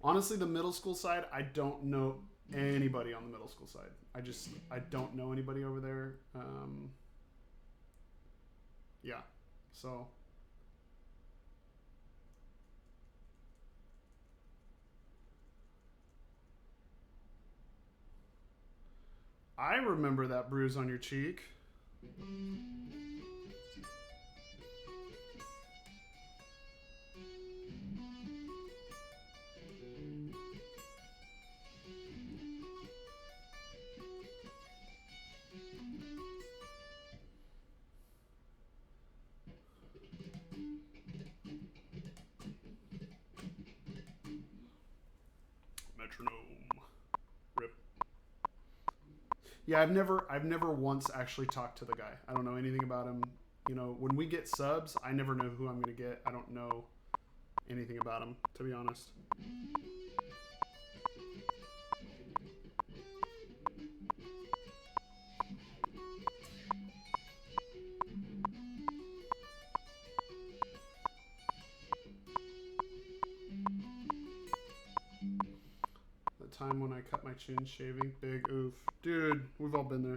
Honestly, the middle school side, I don't know anybody on the middle school side. I don't know anybody over there. Yeah, so. I remember that bruise on your cheek. Metronome. Rip. Yeah, I've never once actually talked to the guy. I don't know anything about him. You know, when we get subs, I never know who I'm going to get. I don't know anything about him, to be honest. Time when I cut my chin shaving. Big oof. Dude, we've all been there.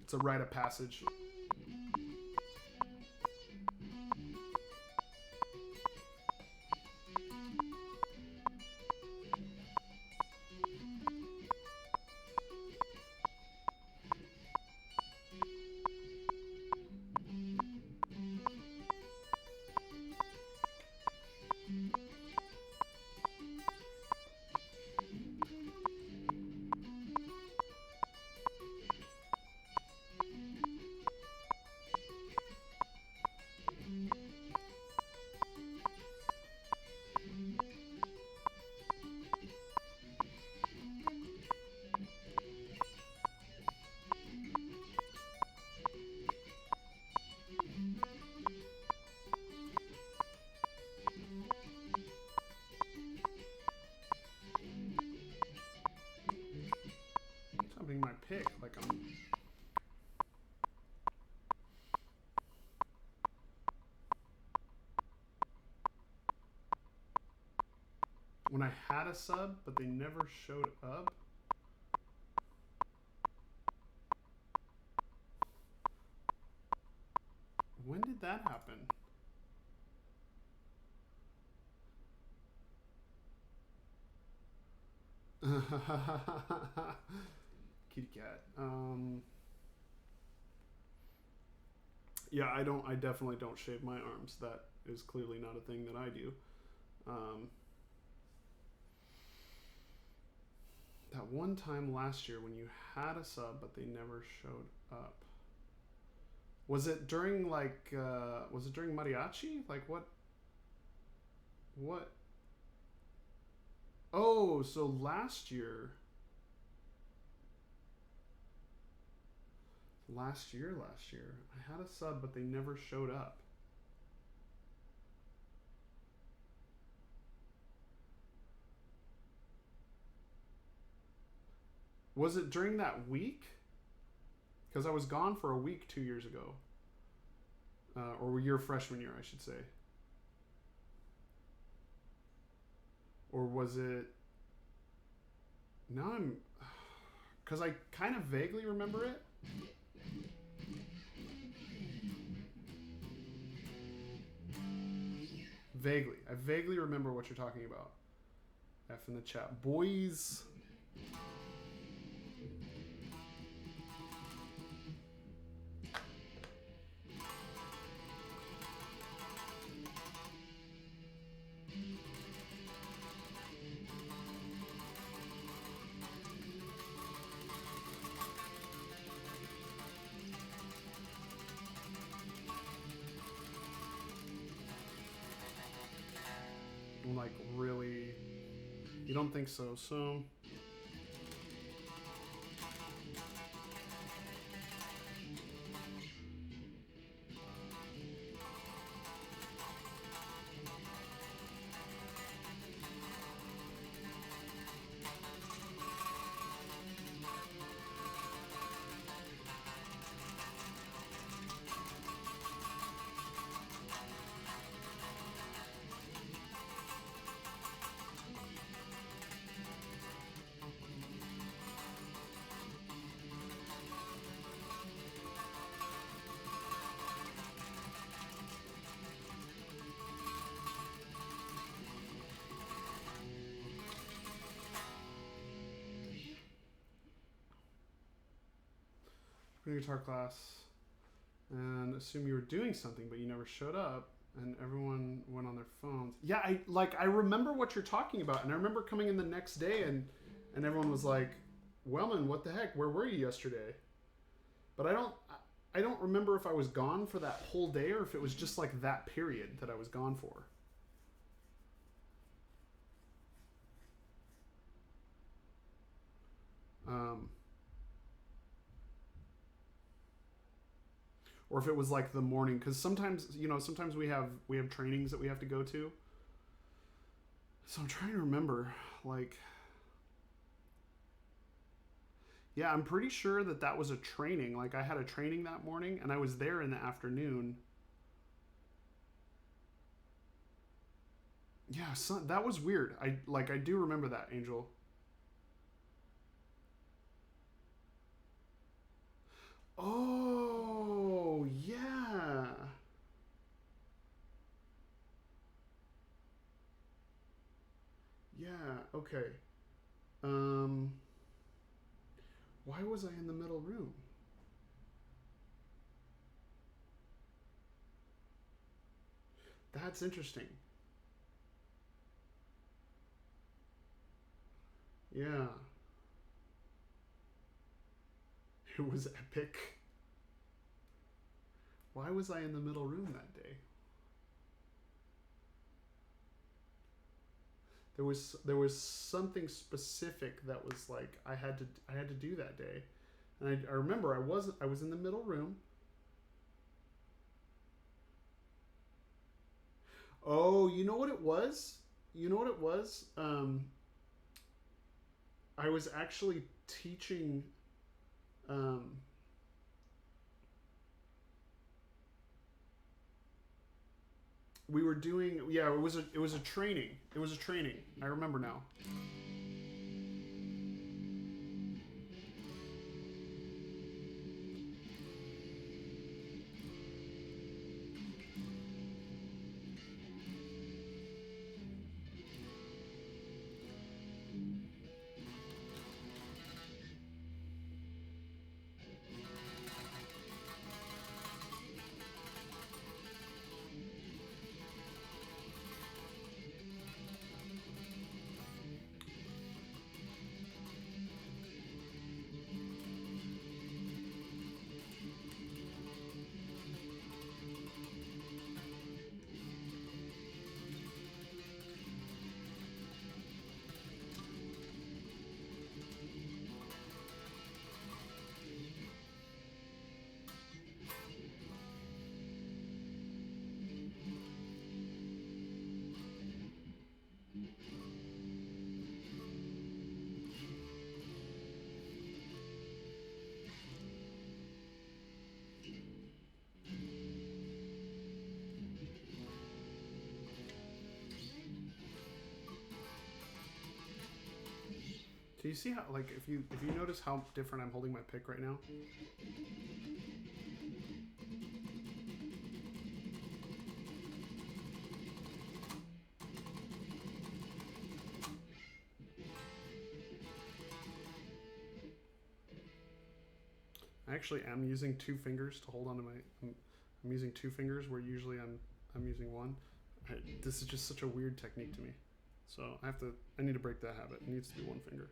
It's a rite of passage. My pick like I'm when I had a sub but they never showed up. When did that happen? Kitty cat. Yeah, I definitely don't shave my arms. That is clearly not a thing that I do. That one time last year when you had a sub but they never showed up. Was it during was it during mariachi? Like what? Oh, so last year. Last year, I had a sub, but they never showed up. Was it during that week? Because I was gone for a week 2 years ago. Or your freshman year, I should say. Or was it... Now I'm... Because I kind of vaguely remember it. Vaguely. I vaguely remember what you're talking about. F in the chat. Boys. like really. You don't think so? So. Guitar class and assume you were doing something, but you never showed up, and everyone went on their phones. Yeah, I remember what you're talking about, and I remember coming in the next day, and everyone was like, "Wellman, what the heck? Where were you yesterday?" But I don't remember if I was gone for that whole day or if it was just like that period that I was gone for. Or if it was like the morning, because sometimes sometimes we have trainings that we have to go to. So I'm trying to remember, like, yeah, I'm pretty sure that was a training. Like I had a training that morning, and I was there in the afternoon. Yeah, that was weird. I do remember that, Angel. Oh, yeah. Yeah, okay. Why was I in the middle room? That's interesting. Yeah. It was epic. Why was I in the middle room that day? There was something specific that was like I had to do that day, and I remember I was in the middle room. Oh, you know what it was? You know what it was? I was actually teaching. We were doing, yeah, it was a training. It was a training. I remember now. Do you see how, like, if you notice how different I'm holding my pick right now? I actually am using two fingers to hold onto my. I'm using two fingers where usually I'm using one. This is just such a weird technique to me. So I need to break that habit. It needs to be one finger.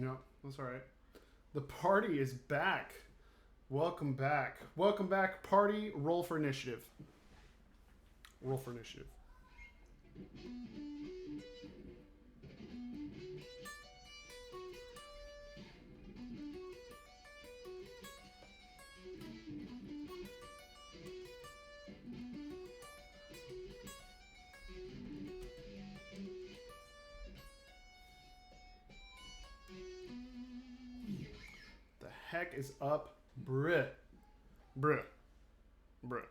No, that's all right. The party is back. Welcome back. Welcome back, party. Roll for initiative. Roll for initiative. The heck is up, bruh? Bruh. Bruh.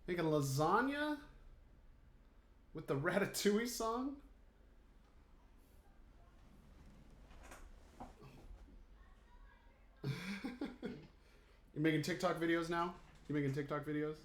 Making lasagna with the Ratatouille song? You're making TikTok videos now? You making TikTok videos?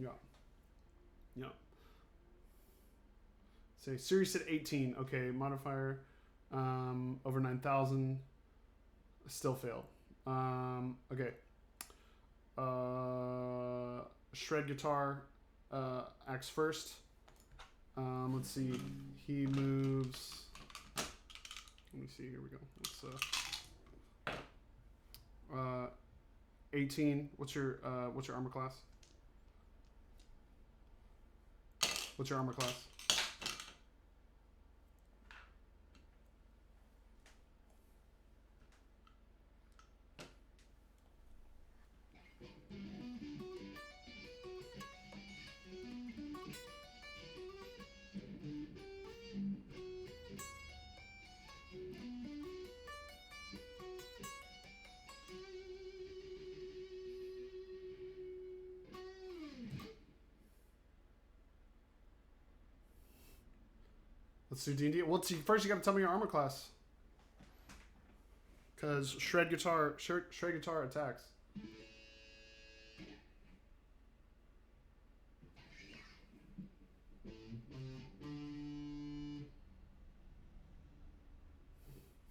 Yeah. Yeah. Say Sirius at 18. Okay, modifier over 9,000. Still failed. Okay. Shred guitar acts first. Let's see. He moves. Let me see. Here we go. Let's 18. What's your armor class? What's your armor class? Let's do D&D. Well, first you got to tell me your armor class. Because shred guitar attacks.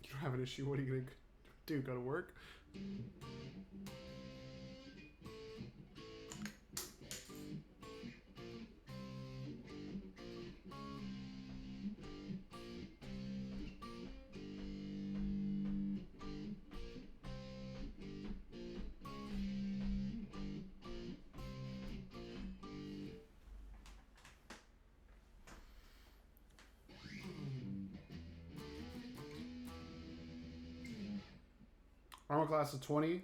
You don't have an issue. What are you going to do? Go to work? Armor class of 20.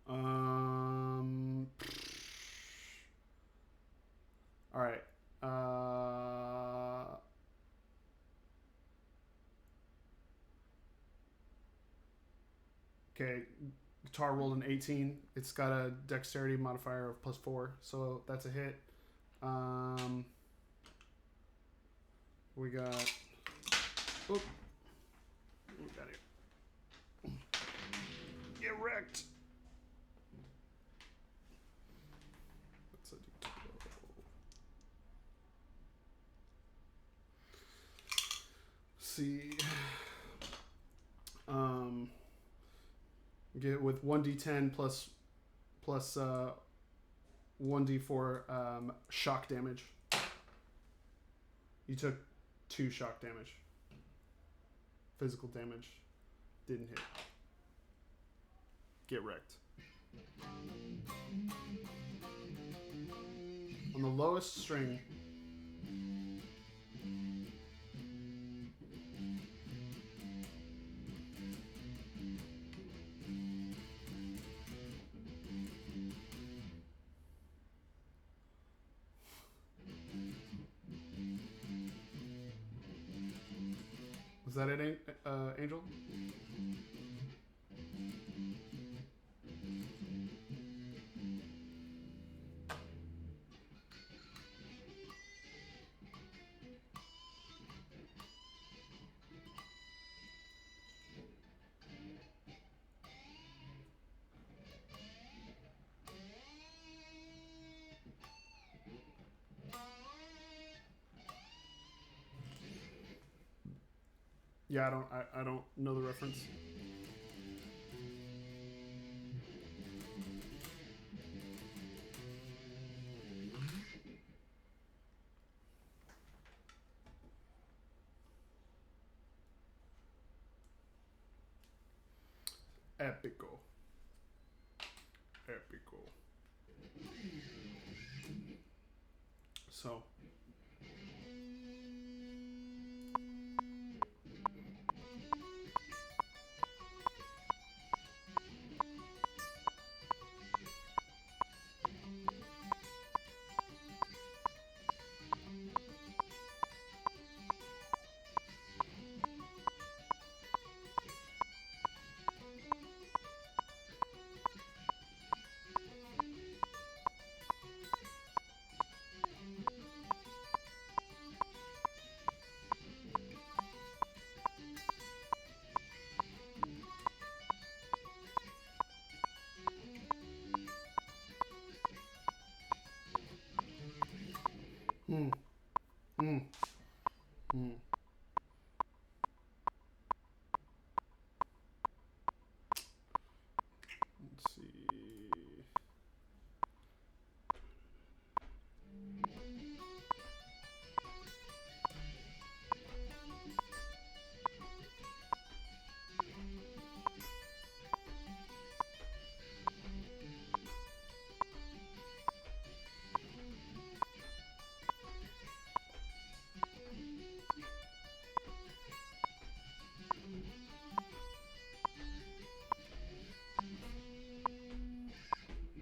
All right. Okay. Guitar rolled an 18. It's got a dexterity modifier of +4, so that's a hit. We got. Oop. We got here. Get wrecked. That's a D12. See. Get with 1d10 plus plus 1d4 shock damage. You took 2 shock damage. Physical damage. Didn't hit. Get wrecked. On the lowest string. Was that it, Angel? Yeah, I don't know the reference. Epico. Epico. So. Hmm. Hmm. Hmm. Let's see.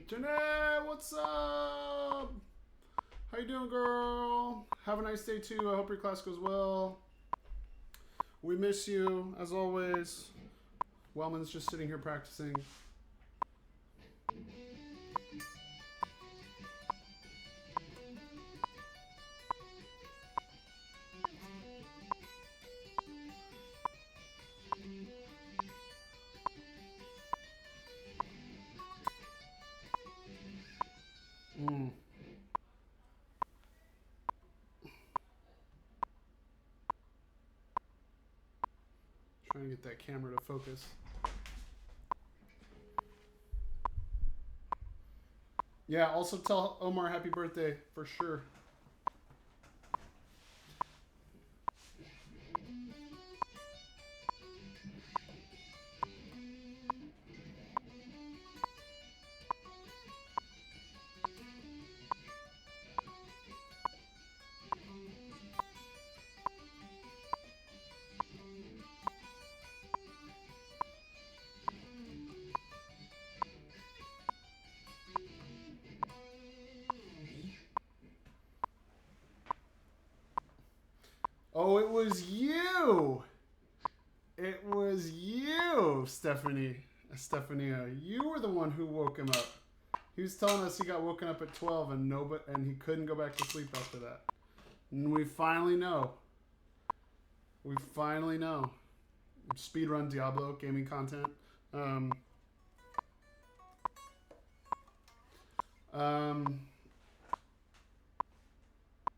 Jeanette, what's up? How you doing, girl? Have a nice day, too. I hope your class goes well. We miss you, as always. Wellman's just sitting here practicing. Trying to get that camera to focus. Yeah, also tell Omar happy birthday for sure. Oh, it was you. It was you, Stephanie. Stephania. You were the one who woke him up. He was telling us he got woken up at 12 and he couldn't go back to sleep after that. And we finally know. We finally know. Speedrun Diablo gaming content.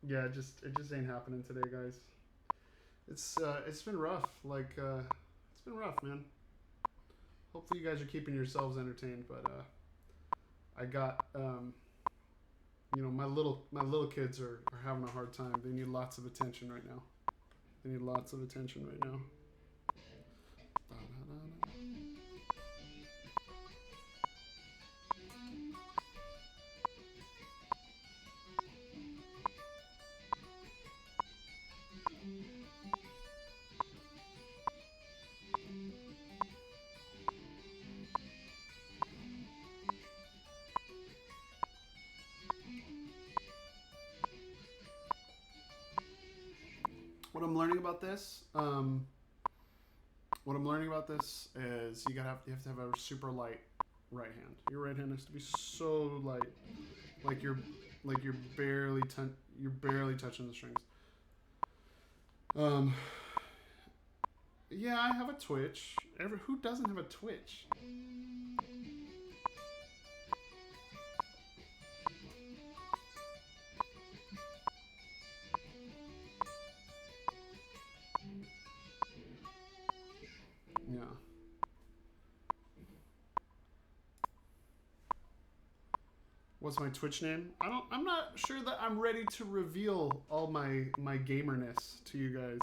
Yeah, it just ain't happening today, guys. It's been rough. Like it's been rough, man. Hopefully you guys are keeping yourselves entertained, but I got my little kids are having a hard time. They need lots of attention right now. They need lots of attention right now. What I'm learning about this, is you have to have a super light right hand. Your right hand has to be so light, like you're barely touching the strings. Yeah, I have a Twitch. Who doesn't have a Twitch? Yeah. What's my Twitch name? I'm not sure that I'm ready to reveal all my gamerness to you guys.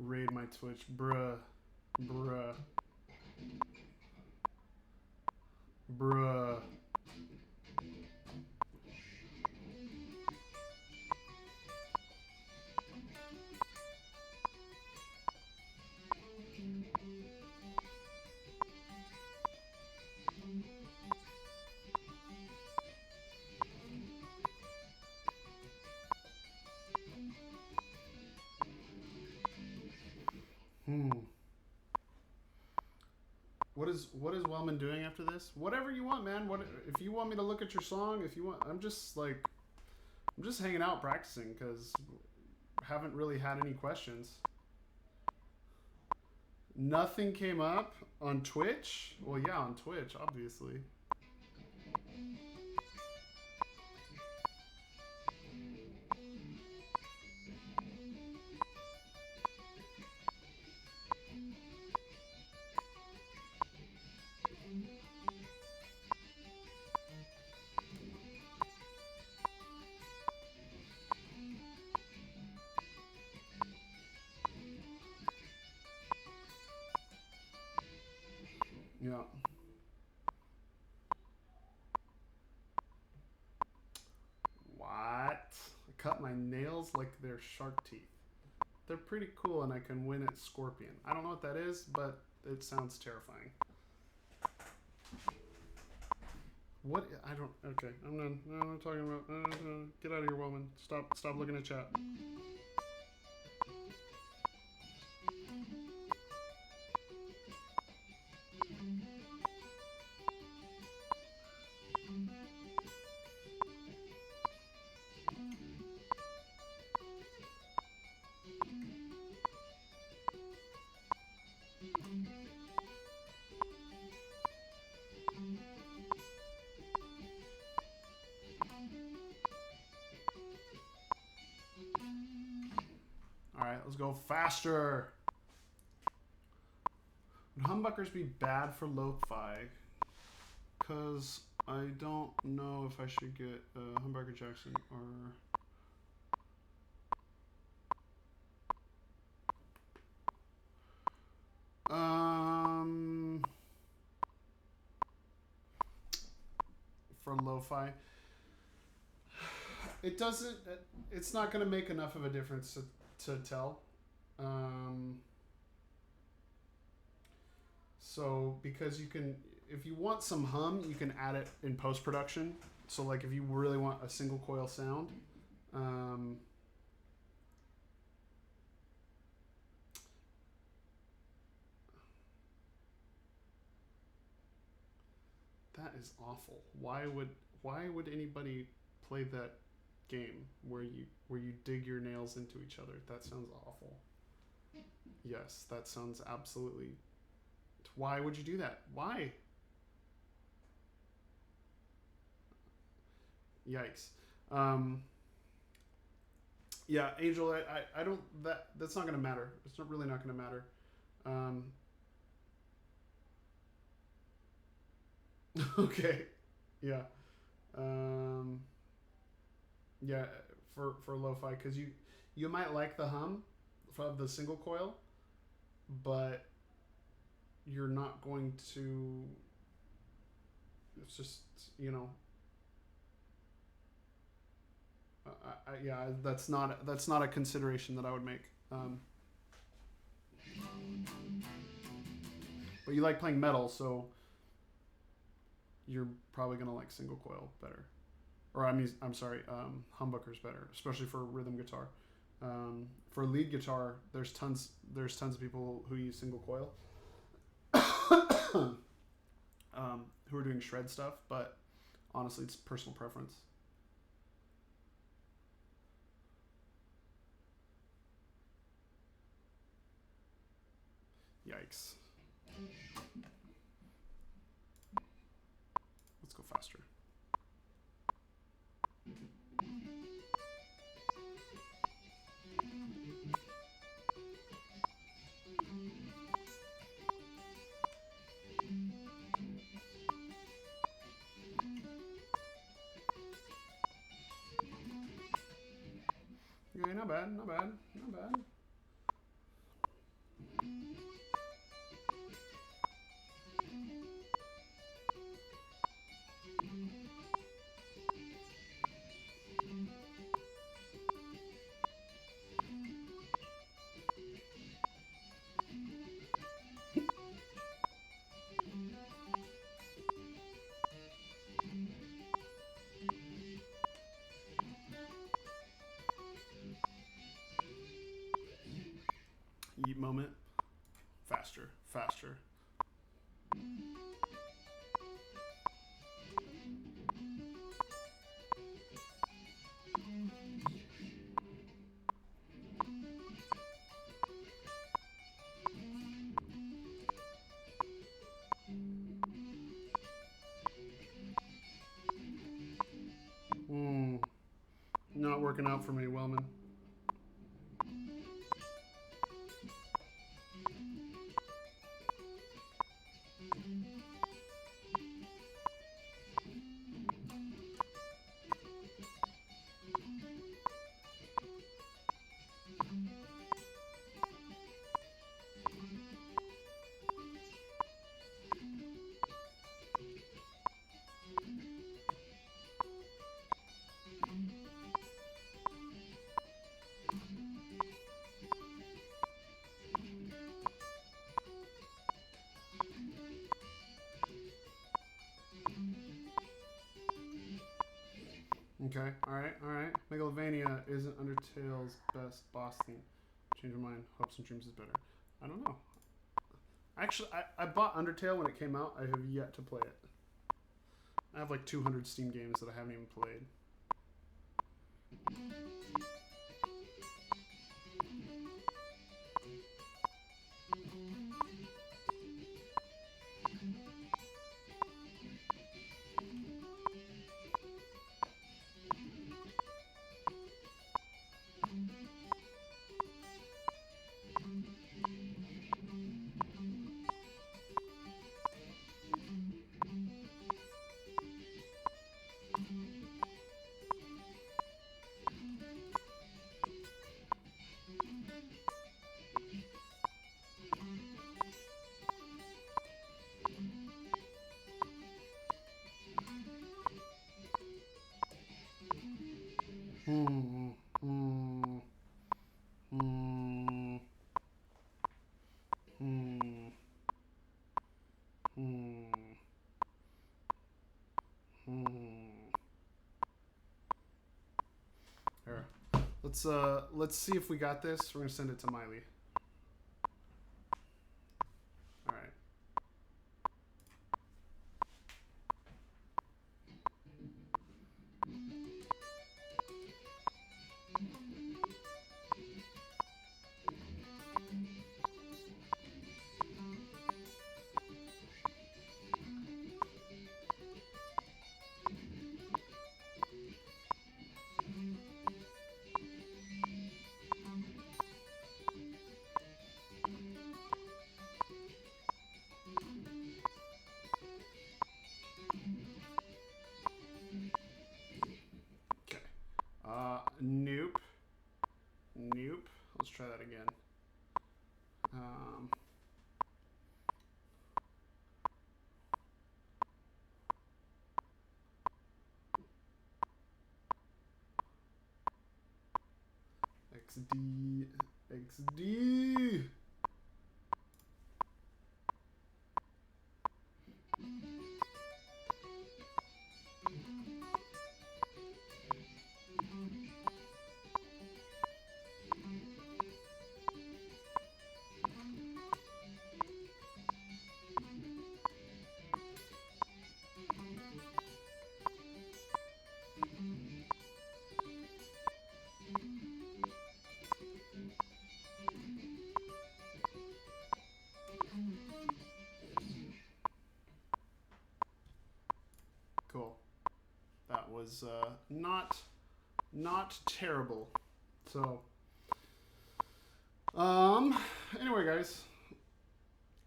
Raid my Twitch, bruh. What is Wellman doing after this? Whatever you want, man. What if you want me to look at your song? If you want, I'm just hanging out practicing because haven't really had any questions. Nothing came up on Twitch? Well, yeah, on Twitch, obviously. Yeah. What? I cut my nails like they're shark teeth. They're pretty cool and I can win at Scorpion. I don't know what that is, but it sounds terrifying. What? I don't... Okay, I'm done. No, I'm not talking about... get out of here, woman. Stop looking at chat. Alright, let's go faster. Would humbuckers be bad for lo-fi? Because I don't know if I should get Humbucker Jackson or... for lo-fi. It doesn't... It's not going to make enough of a difference to tell. So because you can, if you want some hum, you can add it in post production. So like if you really want a single coil sound, that is awful. Why would anybody play that game where you dig your nails into each other? That sounds awful. Yes, that sounds absolutely. Why would you do that? Why? Yikes. Yeah, Angel, I don't that's not gonna matter. It's not really not gonna matter. Um, okay. Yeah. Um, yeah, for lo-fi, because you might like the hum of the single coil, but you're not going to. It's just yeah, that's not a consideration that I would make. But you like playing metal, so you're probably gonna like single coil better. Or I mean, I'm sorry, humbuckers better, especially for rhythm guitar. For lead guitar, there's tons of people who use single coil, who are doing shred stuff. But honestly, it's personal preference. Yikes. Let's go faster. Okay, not bad, not bad, not bad. Yeet moment. Faster, faster. Not working out for me, Wellman. Okay, alright. Megalovania isn't Undertale's best boss theme. Change your mind. Hopes and Dreams is better. I don't know. Actually, I bought Undertale when it came out. I have yet to play it. I have like 200 Steam games that I haven't even played. let's see if we got this. We're gonna send it to Miley. All right. Nope. Nope. Let's try that again. XD. XD. Cool. That was not terrible. So anyway guys,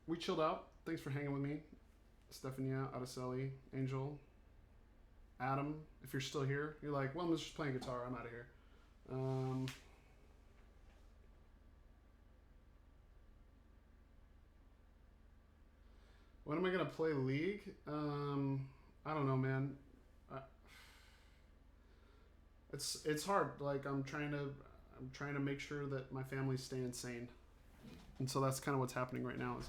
we chilled out. Thanks for hanging with me. Stefania, Araceli, Angel, Adam, if you're still here, you're like, well, I'm just playing guitar, I'm out of here. When am I gonna play League? I don't know, man. It's hard. Like I'm trying to make sure that my family's staying sane, and so that's kind of what's happening right now. Is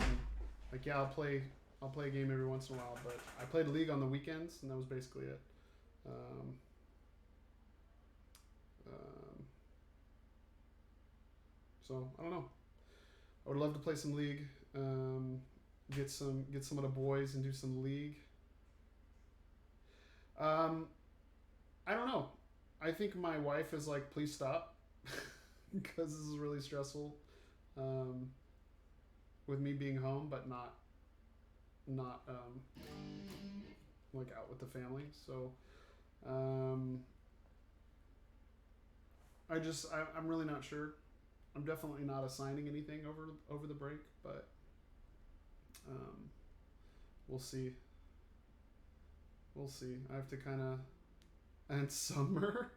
like, yeah, I'll play a game every once in a while, but I played League on the weekends, and that was basically it. So I don't know. I would love to play some League. Get some of the boys and do some League. I don't know. I think my wife is like, please stop, because this is really stressful. With me being home, but not like out with the family. So I'm really not sure. I'm definitely not assigning anything over the break, but we'll see. We'll see. I have to kind of, and summer.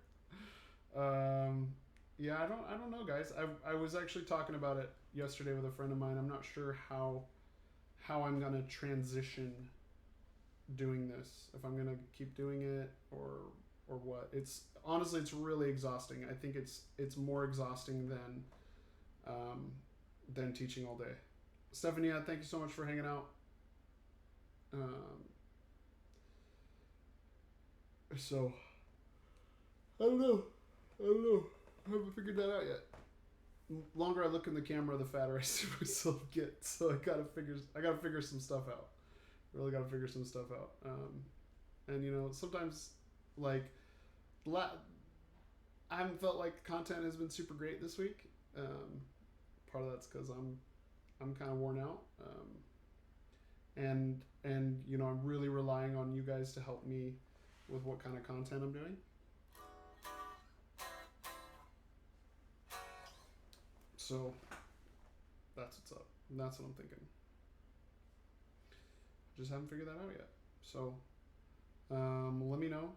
Yeah, I don't know, guys. I was actually talking about it yesterday with a friend of mine. I'm not sure how I'm gonna transition doing this. If I'm gonna keep doing it or what. It's honestly, it's really exhausting. I think it's more exhausting than teaching all day. Stefania, thank you so much for hanging out. So I don't know. I haven't figured that out yet. The longer I look in the camera, the fatter I see myself get. So I gotta figure some stuff out. Really gotta figure some stuff out. And sometimes like I haven't felt like content has been super great this week. Part of that's because I'm kind of worn out. And I'm really relying on you guys to help me with what kind of content I'm doing. So that's what's up. That's what I'm thinking. Just haven't figured that out yet. So let me know.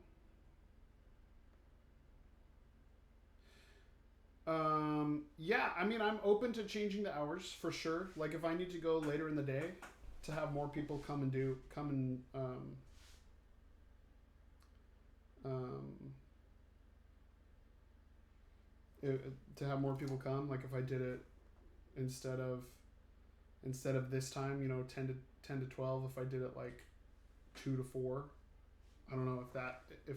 Yeah, I mean, I'm open to changing the hours for sure. Like if I need to go later in the day to have more people come to have more people come, like if I did it instead of this time, 10 to 12, if I did it like 2 to 4, I don't know if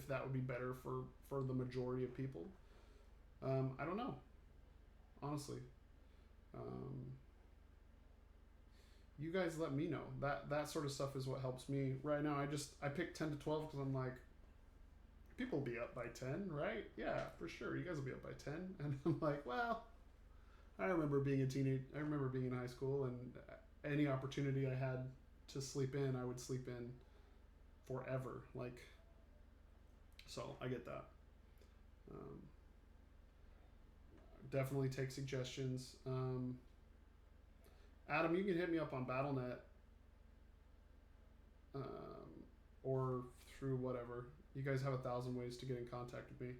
that would be better for the majority of people. I don't know, honestly. You guys let me know. That sort of stuff is what helps me right now. I picked 10 to 12 because I'm like, people will be up by 10, right? Yeah, for sure. You guys will be up by 10. And I'm like, well, I remember being a teenage. I remember being in high school, and any opportunity I had to sleep in, I would sleep in forever. Like, so I get that. Definitely take suggestions. Adam, you can hit me up on BattleNet, or through whatever. You guys have 1,000 ways to get in contact with me.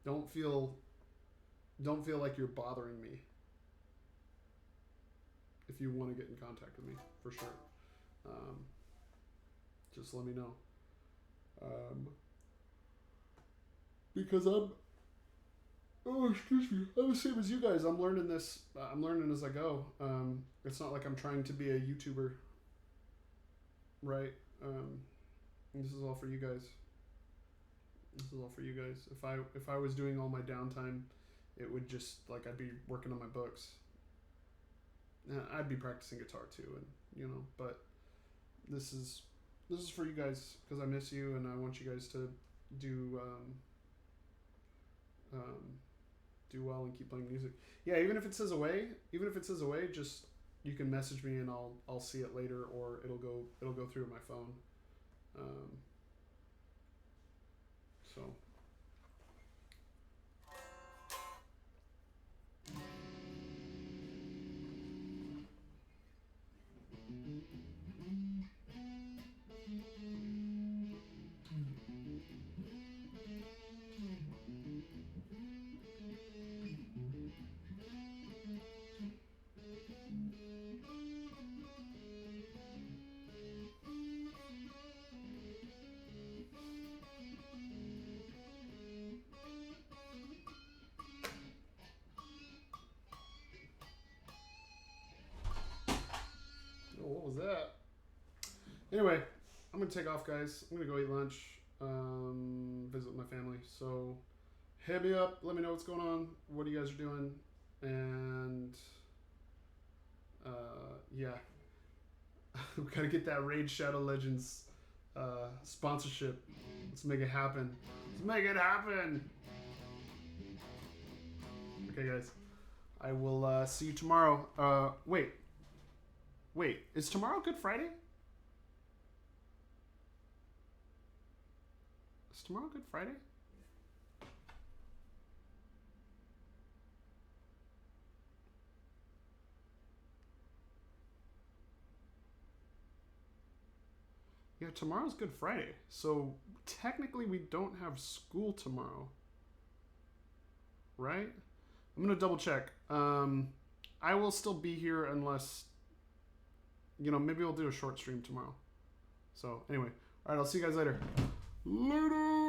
Don't feel like you're bothering me if you want to get in contact with me, for sure. Just let me know. Because excuse me, I'm the same as you guys. I'm learning this. I'm learning as I go. It's not like I'm trying to be a YouTuber, right? This is all for you guys. This is all for you guys. If I was doing all my downtime, it would just like I'd be working on my books. I'd be practicing guitar too, and But this is for you guys because I miss you and I want you guys to do well and keep playing music. Yeah, even if it says away, just you can message me and I'll see it later, or it'll go through my phone. So. What was that? Anyway, I'm gonna take off, guys. I'm gonna go eat lunch, visit with my family. So hit me up, let me know what's going on, what you guys are doing, and yeah, we gotta get that Raid Shadow Legends sponsorship. Let's make it happen. Let's make it happen. Okay, guys. I will see you tomorrow. Wait, is tomorrow Good Friday? Is tomorrow Good Friday? Yeah, tomorrow's Good Friday. So technically we don't have school tomorrow. Right? I'm going to double check. I will still be here unless, maybe we'll do a short stream tomorrow. So anyway, all right, I'll see you guys later. Later!